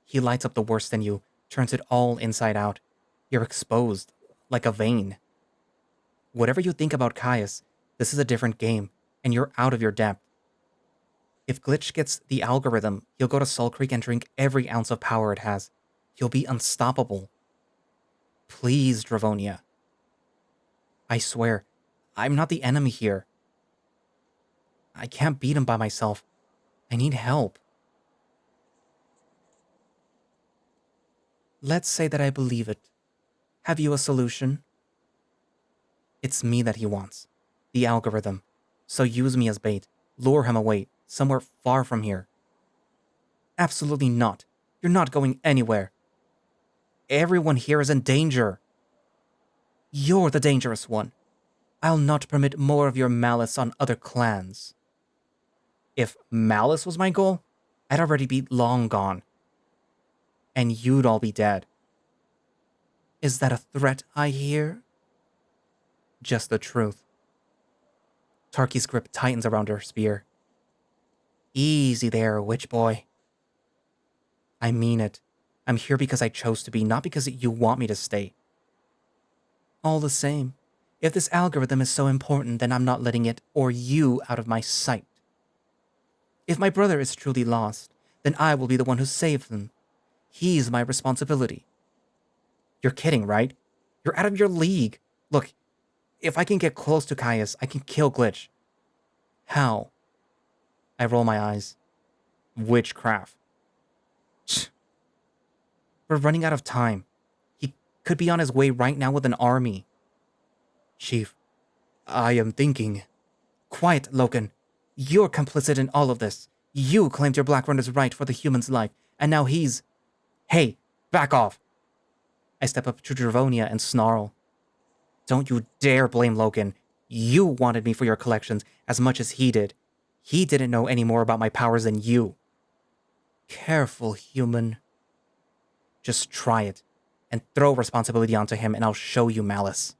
He lights up the worst in you, turns it all inside out. You're exposed, like a vein. Whatever you think about Kaius, this is a different game, and you're out of your depth. If Glitch gets the algorithm, he'll go to Soulcreek and drink every ounce of power it has. He'll be unstoppable. Please, Dravonia. I swear, I'm not the enemy here. I can't beat him by myself. I need help. Let's say that I believe it. Have you a solution? It's me that he wants. The algorithm. So use me as bait. Lure him away, somewhere far from here. Absolutely not. You're not going anywhere. Everyone here is in danger. You're the dangerous one. I'll not permit more of your malice on other clans. If malice was my goal, I'd already be long gone. And you'd all be dead. Is that a threat I hear? Just the truth. Tarky's grip tightens around her spear. Easy there, witch boy. I mean it. I'm here because I chose to be, not because you want me to stay. All the same, if this algorithm is so important, then I'm not letting it or you out of my sight. If my brother is truly lost, then I will be the one who saves him. He's my responsibility. You're kidding, right? You're out of your league. Look, if I can get close to Kaius, I can kill Glitch. How? I roll my eyes. Witchcraft. We're running out of time. He could be on his way right now with an army. Chief, I am thinking. Quiet, Logan. You're complicit in all of this. You claimed your Black Runner's right for the human's life, and now he's... Hey, back off. I step up to Dravonia and snarl. Don't you dare blame Logan. You wanted me for your collections as much as he did. He didn't know any more about my powers than you. Careful, human. Just try it, and throw responsibility onto him, and I'll show you malice.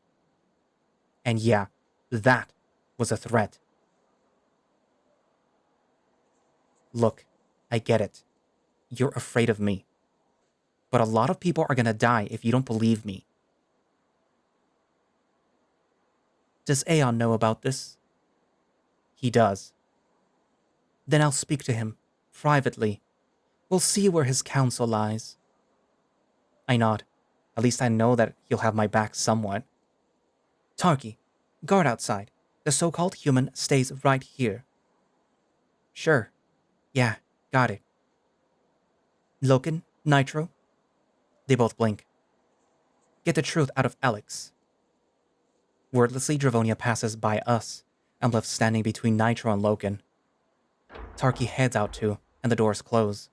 And yeah, that was a threat. Look, I get it. You're afraid of me. But a lot of people are gonna die if you don't believe me. Does Aeon know about this? He does. Then I'll speak to him, privately. We'll see where his counsel lies. I nod. At least I know that he'll have my back somewhat. Tarky, guard outside. The so-called human stays right here. Sure. Yeah, got it. Logan, Nitro? They both blink. Get the truth out of Alex. Wordlessly, Dravonia passes by us. I'm left standing between Nitro and Logan. Tarky heads out too, and the doors close.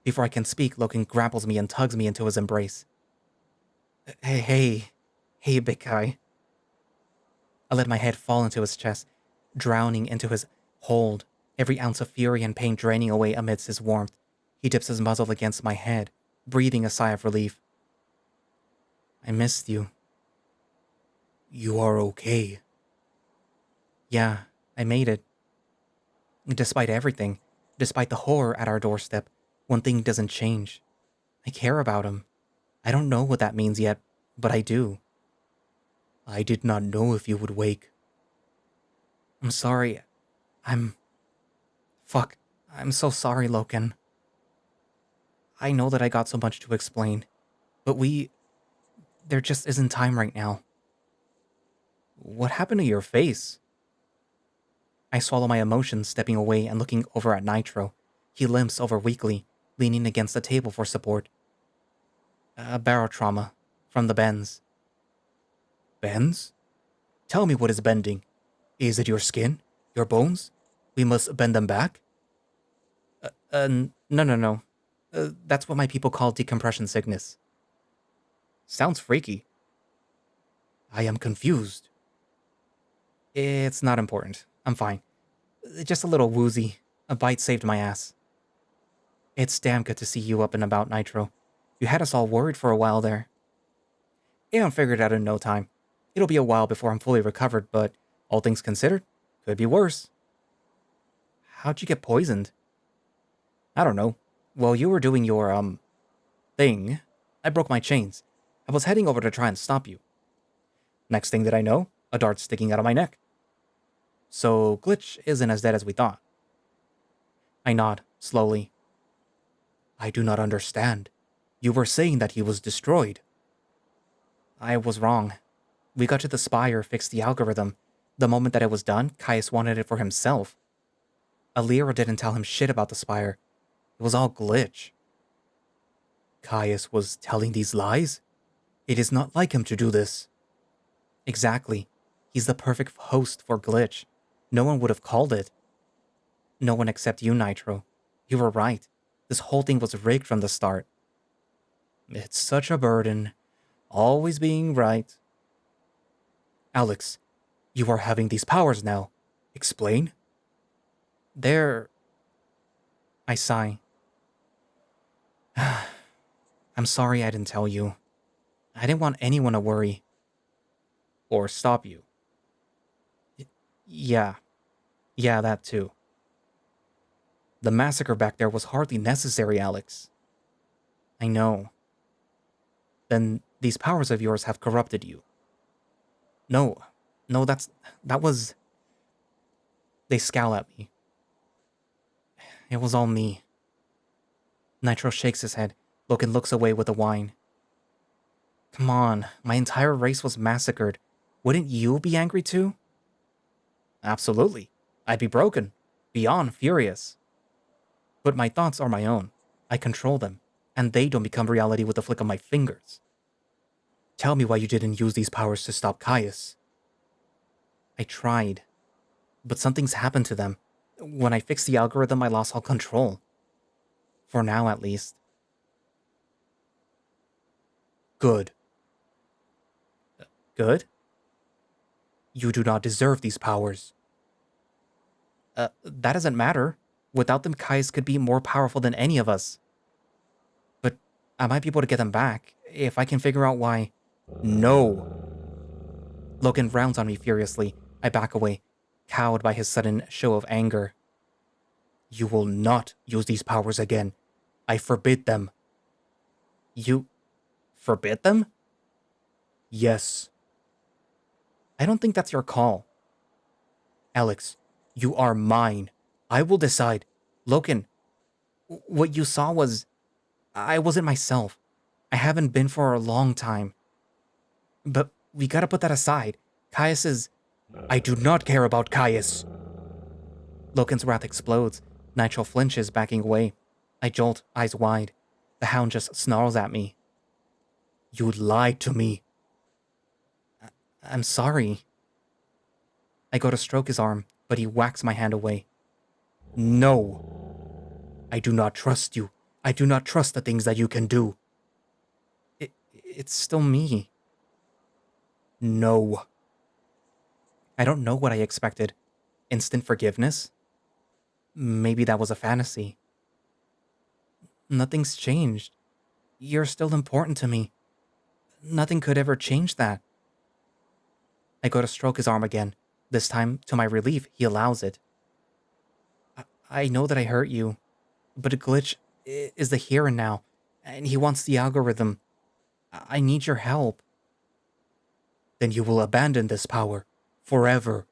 Before I can speak, Logan grapples me and tugs me into his embrace. Hey, big guy. I let my head fall into his chest, drowning into his hold, every ounce of fury and pain draining away amidst his warmth. He dips his muzzle against my head, breathing a sigh of relief. I missed you. You are okay. Yeah, I made it. Despite everything, despite the horror at our doorstep, one thing doesn't change. I care about him. I don't know what that means yet, but I do. I did not know if you would wake. I'm sorry. Fuck. I'm so sorry, Logan. I know that I got so much to explain, but there just isn't time right now. What happened to your face? I swallow my emotions, stepping away and looking over at Nitro. He limps over weakly, leaning against the table for support. A barrel trauma from the bends. Bends? Tell me what is bending. Is it your skin? Your bones? We must bend them back? No. That's what my people call decompression sickness. Sounds freaky. I am confused. It's not important. I'm fine. Just a little woozy. A bite saved my ass. It's damn good to see you up and about, Nitro. You had us all worried for a while there. Aeon figured out in no time. It'll be a while before I'm fully recovered, but all things considered, could be worse. How'd you get poisoned? I don't know. While you were doing your, thing, I broke my chains. I was heading over to try and stop you. Next thing that I know, a dart sticking out of my neck. So Glitch isn't as dead as we thought. I nod, slowly. I do not understand. You were saying that he was destroyed. I was wrong. We got to the spire, fixed the algorithm. The moment that it was done, Kaius wanted it for himself. Alira didn't tell him shit about the spire. It was all Glitch. Kaius was telling these lies? It is not like him to do this. Exactly. He's the perfect host for Glitch. No one would have called it. No one except you, Nitro. You were right. This whole thing was rigged from the start. It's such a burden. Always being right. Alex, you are having these powers now. Explain? They're... I sigh. I'm sorry I didn't tell you. I didn't want anyone to worry. Or stop you. Yeah, that too. The massacre back there was hardly necessary, Alex. I know. Then these powers of yours have corrupted you. No, that was... They scowl at me. It was all me. Nitro shakes his head. Logan looks away with the wine. Come on, my entire race was massacred. Wouldn't you be angry too? Absolutely. I'd be broken. Beyond furious. But my thoughts are my own. I control them, and they don't become reality with the flick of my fingers. Tell me why you didn't use these powers to stop Kaius. I tried, but something's happened to them. When I fixed the algorithm, I lost all control. For now, at least. Good. Good? You do not deserve these powers. That doesn't matter. Without them, Kaius could be more powerful than any of us. But I might be able to get them back, if I can figure out why... No! Logan rounds on me furiously. I back away, cowed by his sudden show of anger. You will not use these powers again. I forbid them. You... forbid them? Yes. I don't think that's your call. Alex, you are mine. I will decide. Logan, what you saw was... I wasn't myself. I haven't been for a long time. But we gotta put that aside. Kaius is... I do not care about Kaius. Logan's wrath explodes. Nitro flinches, backing away. I jolt, eyes wide. The hound just snarls at me. You lied to me. I'm sorry. I go to stroke his arm, but he whacks my hand away. No. I do not trust you. I do not trust the things that you can do. It's still me. No. I don't know what I expected. Instant forgiveness? Maybe that was a fantasy. Nothing's changed. You're still important to me. Nothing could ever change that. I go to stroke his arm again. This time, to my relief, he allows it. I know that I hurt you, but a glitch is the here and now, and he wants the algorithm. I need your help. Then you will abandon this power forever.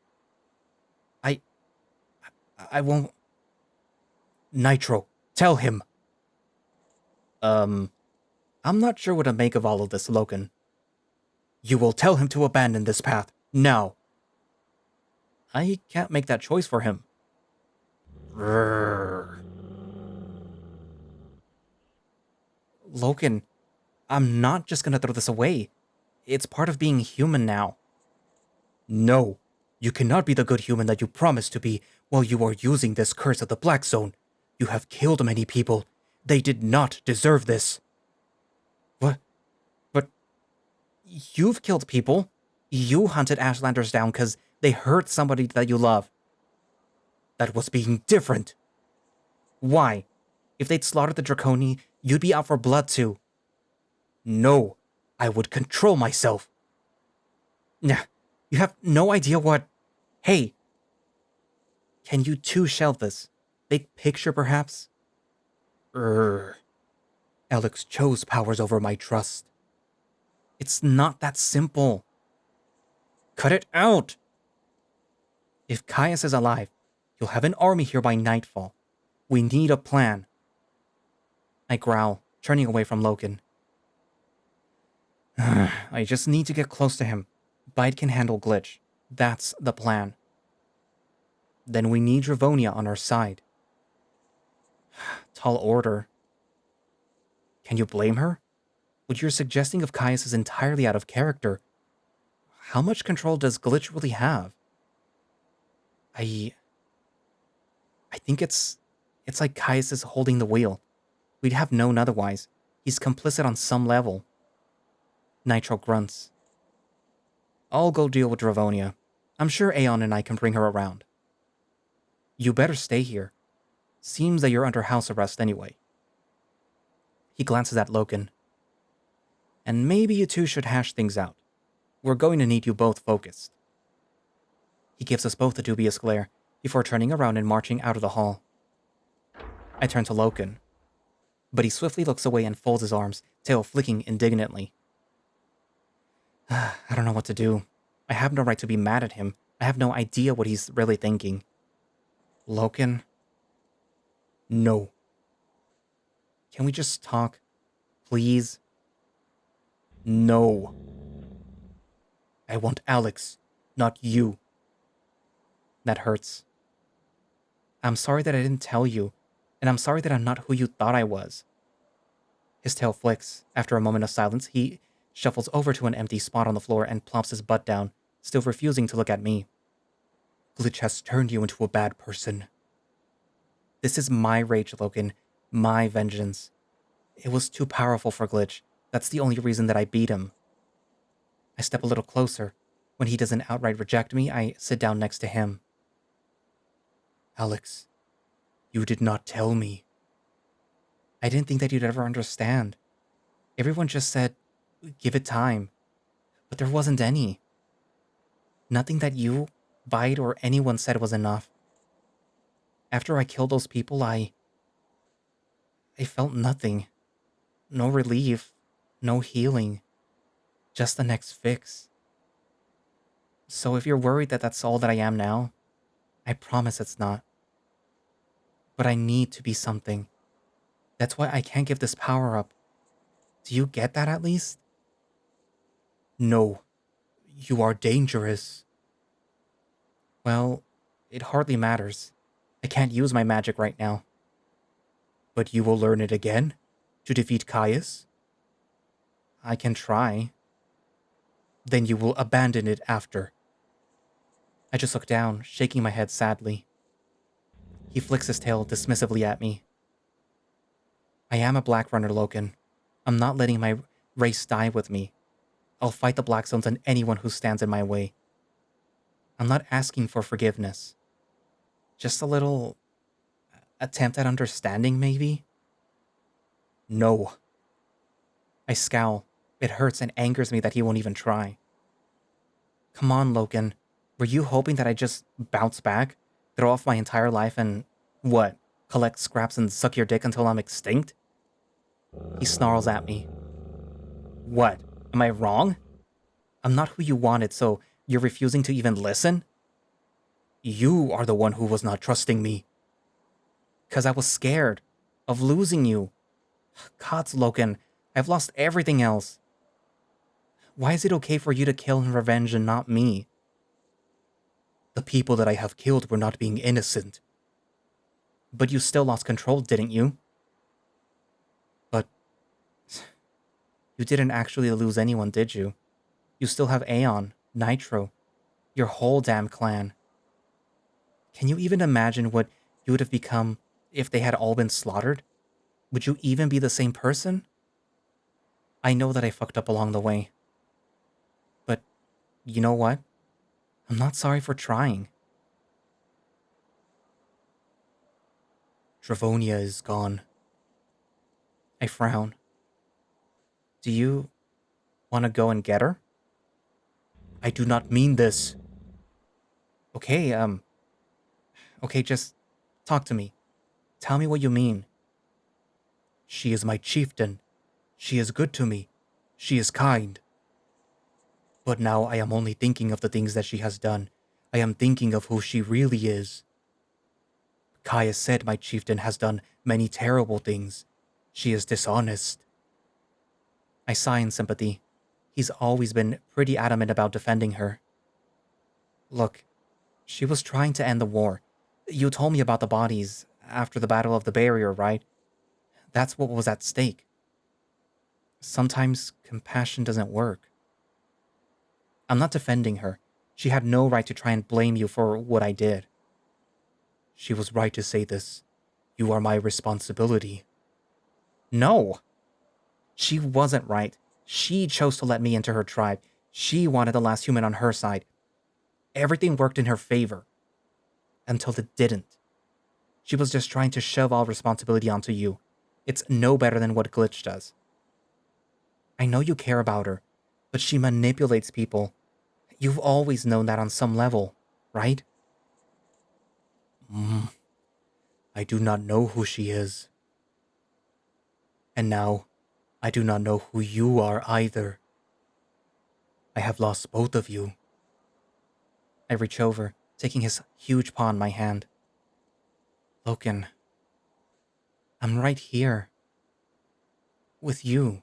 I won't... Nitro, tell him. I'm not sure what to make of all of this, Logan. You will tell him to abandon this path, now. I can't make that choice for him. Rrrr. Logan, I'm not just gonna throw this away. It's part of being human now. No, you cannot be the good human that you promised to be while you are using this curse of the Black Zone. You have killed many people. They did not deserve this. What? But you've killed people. You hunted Ashlanders down because they hurt somebody that you love. That was being different. Why? If they'd slaughtered the Draconi, you'd be out for blood too. No, I would control myself. Nah, you have no idea what... Hey, can you two shelve this? Big picture, perhaps? Alex chose powers over my trust. It's not that simple. Cut it out! If Kaius is alive, you'll have an army here by nightfall. We need a plan. I growl, turning away from Logan. I just need to get close to him. Bite can handle Glitch. That's the plan. Then we need Dravonia on our side. Tall order. Can you blame her? What you're suggesting of Kaius is entirely out of character. How much control does Glitch really have? I think it's like Kaius is holding the wheel. We'd have known otherwise. He's complicit on some level. Nitro grunts. I'll go deal with Dravonia. I'm sure Aeon and I can bring her around. You better stay here. Seems that you're under house arrest anyway. He glances at Logan. And maybe you two should hash things out. We're going to need you both focused. He gives us both a dubious glare before turning around and marching out of the hall. I turn to Logan, but he swiftly looks away and folds his arms, tail flicking indignantly. I don't know what to do. I have no right to be mad at him. I have no idea what he's really thinking. Logan? No. Can we just talk? Please? No. I want Alex, not you. That hurts. I'm sorry that I didn't tell you, and I'm sorry that I'm not who you thought I was. His tail flicks. After a moment of silence, he shuffles over to an empty spot on the floor and plops his butt down, still refusing to look at me. Glitch has turned you into a bad person. This is my rage, Logan. My vengeance. It was too powerful for Glitch. That's the only reason that I beat him. I step a little closer. When he doesn't outright reject me, I sit down next to him. Alex, you did not tell me. I didn't think that you'd ever understand. Everyone just said, give it time. But there wasn't any. Nothing that you, Bite, or anyone said was enough. After I killed those people, I felt nothing. No relief. No healing. Just the next fix. So if you're worried that that's all that I am now, I promise it's not. But I need to be something. That's why I can't give this power up. Do you get that at least? No. You are dangerous. Well, it hardly matters. I can't use my magic right now. But you will learn it again? To defeat Kaius? I can try. Then you will abandon it after. I just look down, shaking my head sadly. He flicks his tail dismissively at me. I am a Black Runner, Logan. I'm not letting my race die with me. I'll fight the Black Zones and anyone who stands in my way. I'm not asking for forgiveness. Just a little attempt at understanding, maybe? No. I scowl. It hurts and angers me that he won't even try. Come on, Logan. Were you hoping that I'd just bounce back? Throw off my entire life and, what, collect scraps and suck your dick until I'm extinct? He snarls at me. What? Am I wrong? I'm not who you wanted, so you're refusing to even listen? You are the one who was not trusting me. 'Cause I was scared of losing you. Gods, Logan, I've lost everything else. Why is it okay for you to kill in revenge and not me? The people that I have killed were not being innocent. But you still lost control, didn't you? But You didn't actually lose anyone, did you? You still have Aeon, Nitro, your whole damn clan. Can you even imagine what you would have become if they had all been slaughtered? Would you even be the same person? I know that I fucked up along the way. But you know what? I'm not sorry for trying. Dravonia is gone. I frown. Do you want to go and get her? I do not mean this. Okay, okay, just talk to me. Tell me what you mean. She is my chieftain. She is good to me. She is kind. But now I am only thinking of the things that she has done. I am thinking of who she really is. Kaius said my chieftain has done many terrible things. She is dishonest. I sigh in sympathy. He's always been pretty adamant about defending her. Look, she was trying to end the war. You told me about the bodies after the Battle of the Barrier, right? That's what was at stake. Sometimes compassion doesn't work. I'm not defending her. She had no right to try and blame you for what I did. She was right to say this. You are my responsibility. No! She wasn't right. She chose to let me into her tribe. She wanted the last human on her side. Everything worked in her favor. Until it didn't. She was just trying to shove all responsibility onto you. It's no better than what Glitch does. I know you care about her, but she manipulates people. You've always known that on some level, right? I do not know who she is. And now, I do not know who you are either. I have lost both of you. I reach over, taking his huge paw in my hand. Loken, I'm right here. With you.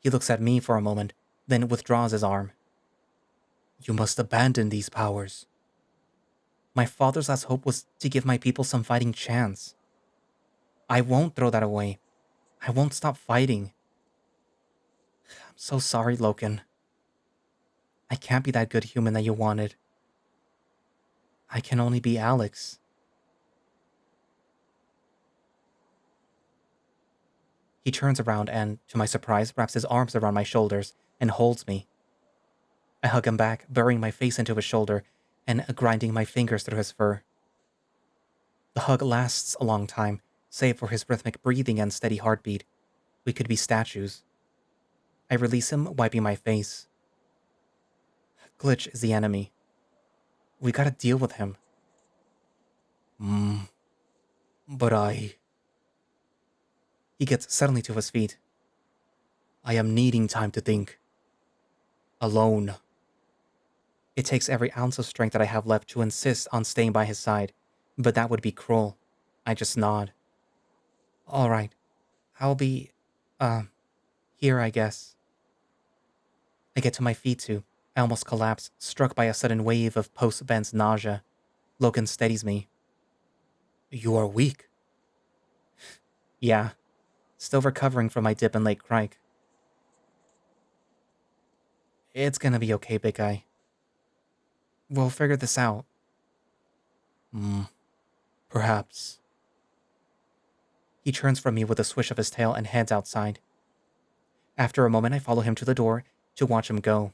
He looks at me for a moment, then withdraws his arm. You must abandon these powers. My father's last hope was to give my people some fighting chance. I won't throw that away. I won't stop fighting. I'm so sorry, Loken. I can't be that good human that you wanted. I can only be Alex. He turns around and, to my surprise, wraps his arms around my shoulders and holds me. I hug him back, burying my face into his shoulder and grinding my fingers through his fur. The hug lasts a long time, save for his rhythmic breathing and steady heartbeat. We could be statues. I release him, wiping my face. Glitch is the enemy. We gotta deal with him. But I... He gets suddenly to his feet. I am needing time to think. Alone. It takes every ounce of strength that I have left to insist on staying by his side, but that would be cruel. I just nod. All right. I'll be, here, I guess. I get to my feet too. I almost collapse, struck by a sudden wave of post-Ben's nausea. Loken steadies me. You are weak. Yeah. Still recovering from my dip in Lake Crike. It's gonna be okay, big guy. We'll figure this out. Perhaps. He turns from me with a swish of his tail and heads outside. After a moment, I follow him to the door to watch him go.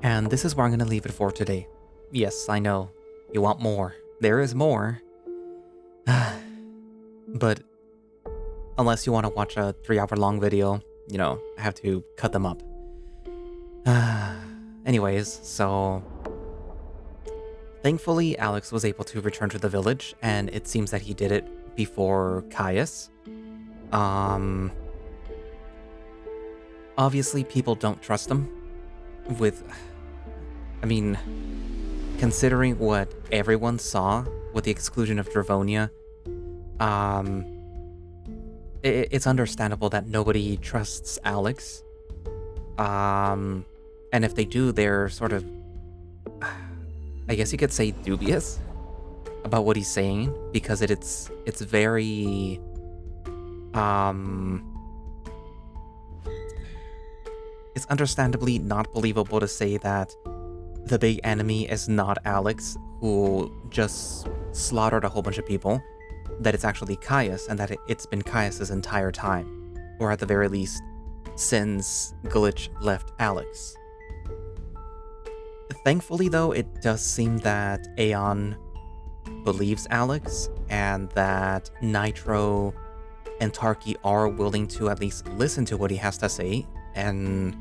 And this is where I'm gonna leave it for today. Yes, I know. You want more. There is more. But unless you want to watch a 3-hour-long video, you know, I have to cut them up. Anyways, so... Thankfully, Alex was able to return to the village, and it seems that he did it before Kaius. Obviously, people don't trust him. Considering what everyone saw with the exclusion of Dravonia, it's understandable that nobody trusts Alex. And if they do, they're sort of, I guess you could say, dubious about what he's saying, because it's very, it's understandably not believable to say that the big enemy is not Alex, who just slaughtered a whole bunch of people, that it's actually Kaius, and that it's been Kaius' entire time, or at the very least, since Glitch left Alex. Thankfully, though, it does seem that Aeon believes Alex, and that Nitro and Tarky are willing to at least listen to what he has to say, and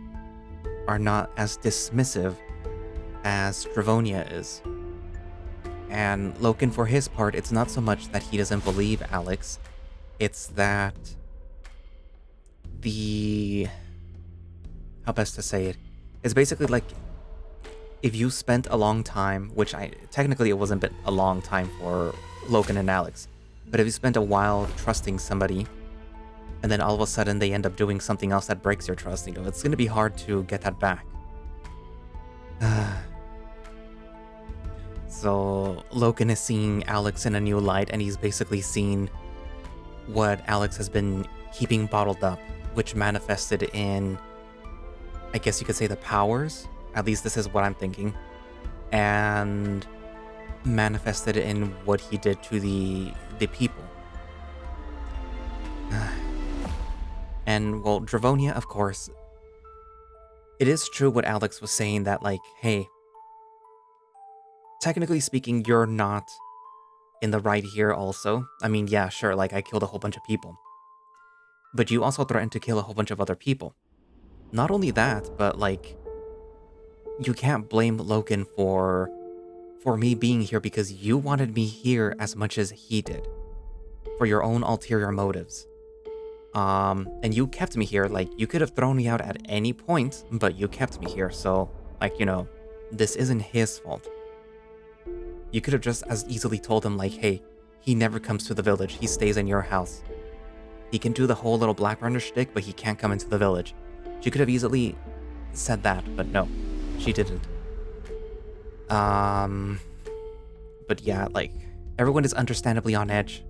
are not as dismissive as Dravonia is. And Loken, for his part, it's not so much that he doesn't believe Alex, it's that how best to say it? It's basically like, if you spent a long time, which technically it wasn't a long time for Loken and Alex, but if you spent a while trusting somebody, and then all of a sudden they end up doing something else that breaks your trust, it's going to be hard to get that back. So Loken is seeing Alex in a new light, and he's basically seen what Alex has been keeping bottled up, which manifested in, I guess you could say, the powers. At least this is what I'm thinking. And manifested in what he did to the people. And, well, Dravonia, of course, it is true what Alex was saying, that, like, hey, technically speaking, you're not in the right here also. I mean, yeah, sure, like, I killed a whole bunch of people. But you also threatened to kill a whole bunch of other people. Not only that, but, like, you can't blame Loken for me being here because you wanted me here as much as he did. For your own ulterior motives. And you kept me here. Like, you could have thrown me out at any point, but you kept me here. So, like, this isn't his fault. You could have just as easily told him, like, hey, he never comes to the village. He stays in your house. He can do the whole little Black Runner shtick, but he can't come into the village. She could have easily said that, but no, she didn't. But yeah, like, everyone is understandably on edge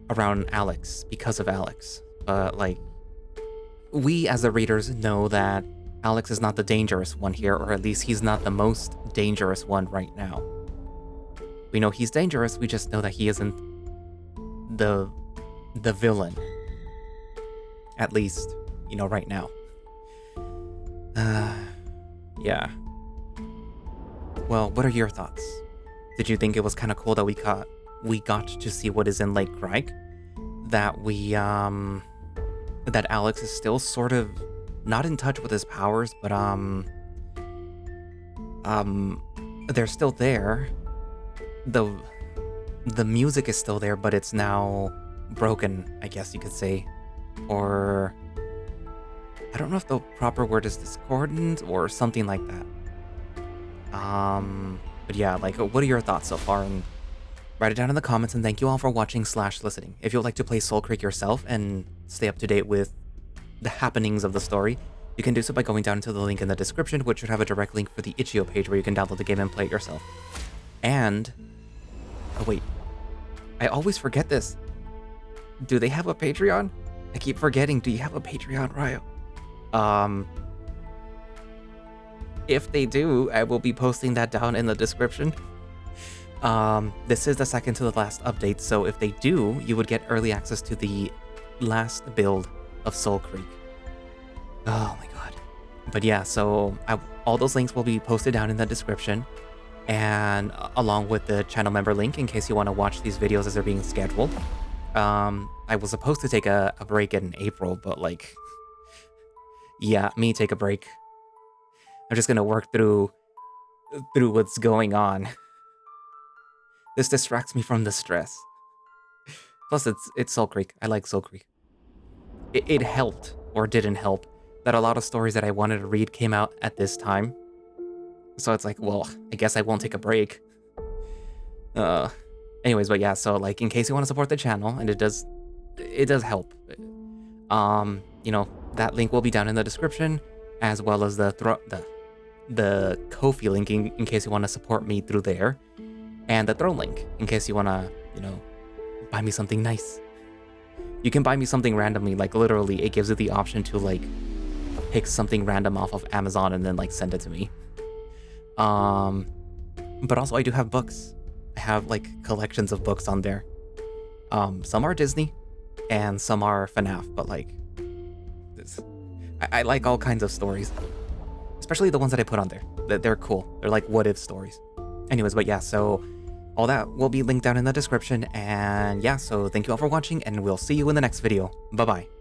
around Alex because of Alex. But, like, we as the readers know that Alex is not the dangerous one here, or at least he's not the most dangerous one right now. We know he's dangerous, we just know that he isn't the villain. At least, right now. Yeah. Well, what are your thoughts? Did you think it was kind of cool that we got to see what is in Lake Crag? That that Alex is still sort of not in touch with his powers, but they're still there. The music is still there, but it's now broken, I guess you could say. Or I don't know if the proper word is discordant or something like that. But yeah, like, what are your thoughts so far? And write it down in the comments, and thank you all for watching / listening. If you'd like to play Soulcreek yourself and stay up to date with the happenings of the story, you can do so by going down to the link in the description, which should have a direct link for the itch.io page where you can download the game and play it yourself. And, oh wait, I always forget this. Do they have a Patreon? I keep forgetting, do you have a Patreon, Ryuo? If they do, I will be posting that down in the description. This is the second to the last update, so if they do, you would get early access to the last build of Soulcreek. Oh my god. But yeah, so all those links will be posted down in the description, and along with the channel member link in case you want to watch these videos as they're being scheduled. I was supposed to take a break in April, but like, yeah, me take a break. I'm just gonna work through what's going on. This distracts me from the stress. Plus, it's Soulcreek. I like Soulcreek. It helped, or didn't help, that a lot of stories that I wanted to read came out at this time. So it's like, well, I guess I won't take a break. Anyways, but yeah, so like, in case you want to support the channel, and it does help. That link will be down in the description, as well as the Kofi link in case you want to support me through there, and the Throne link in case you want to, buy me something nice. You can buy me something randomly, like literally, it gives you the option to like pick something random off of Amazon and then like send it to me. But also I do have books. I have like collections of books on there. Some are Disney and some are FNAF, but like I like all kinds of stories, especially the ones that I put on there. They're cool. They're like what if stories. Anyways, but yeah, so all that will be linked down in the description, and yeah, so thank you all for watching, and we'll see you in the next video. Bye bye.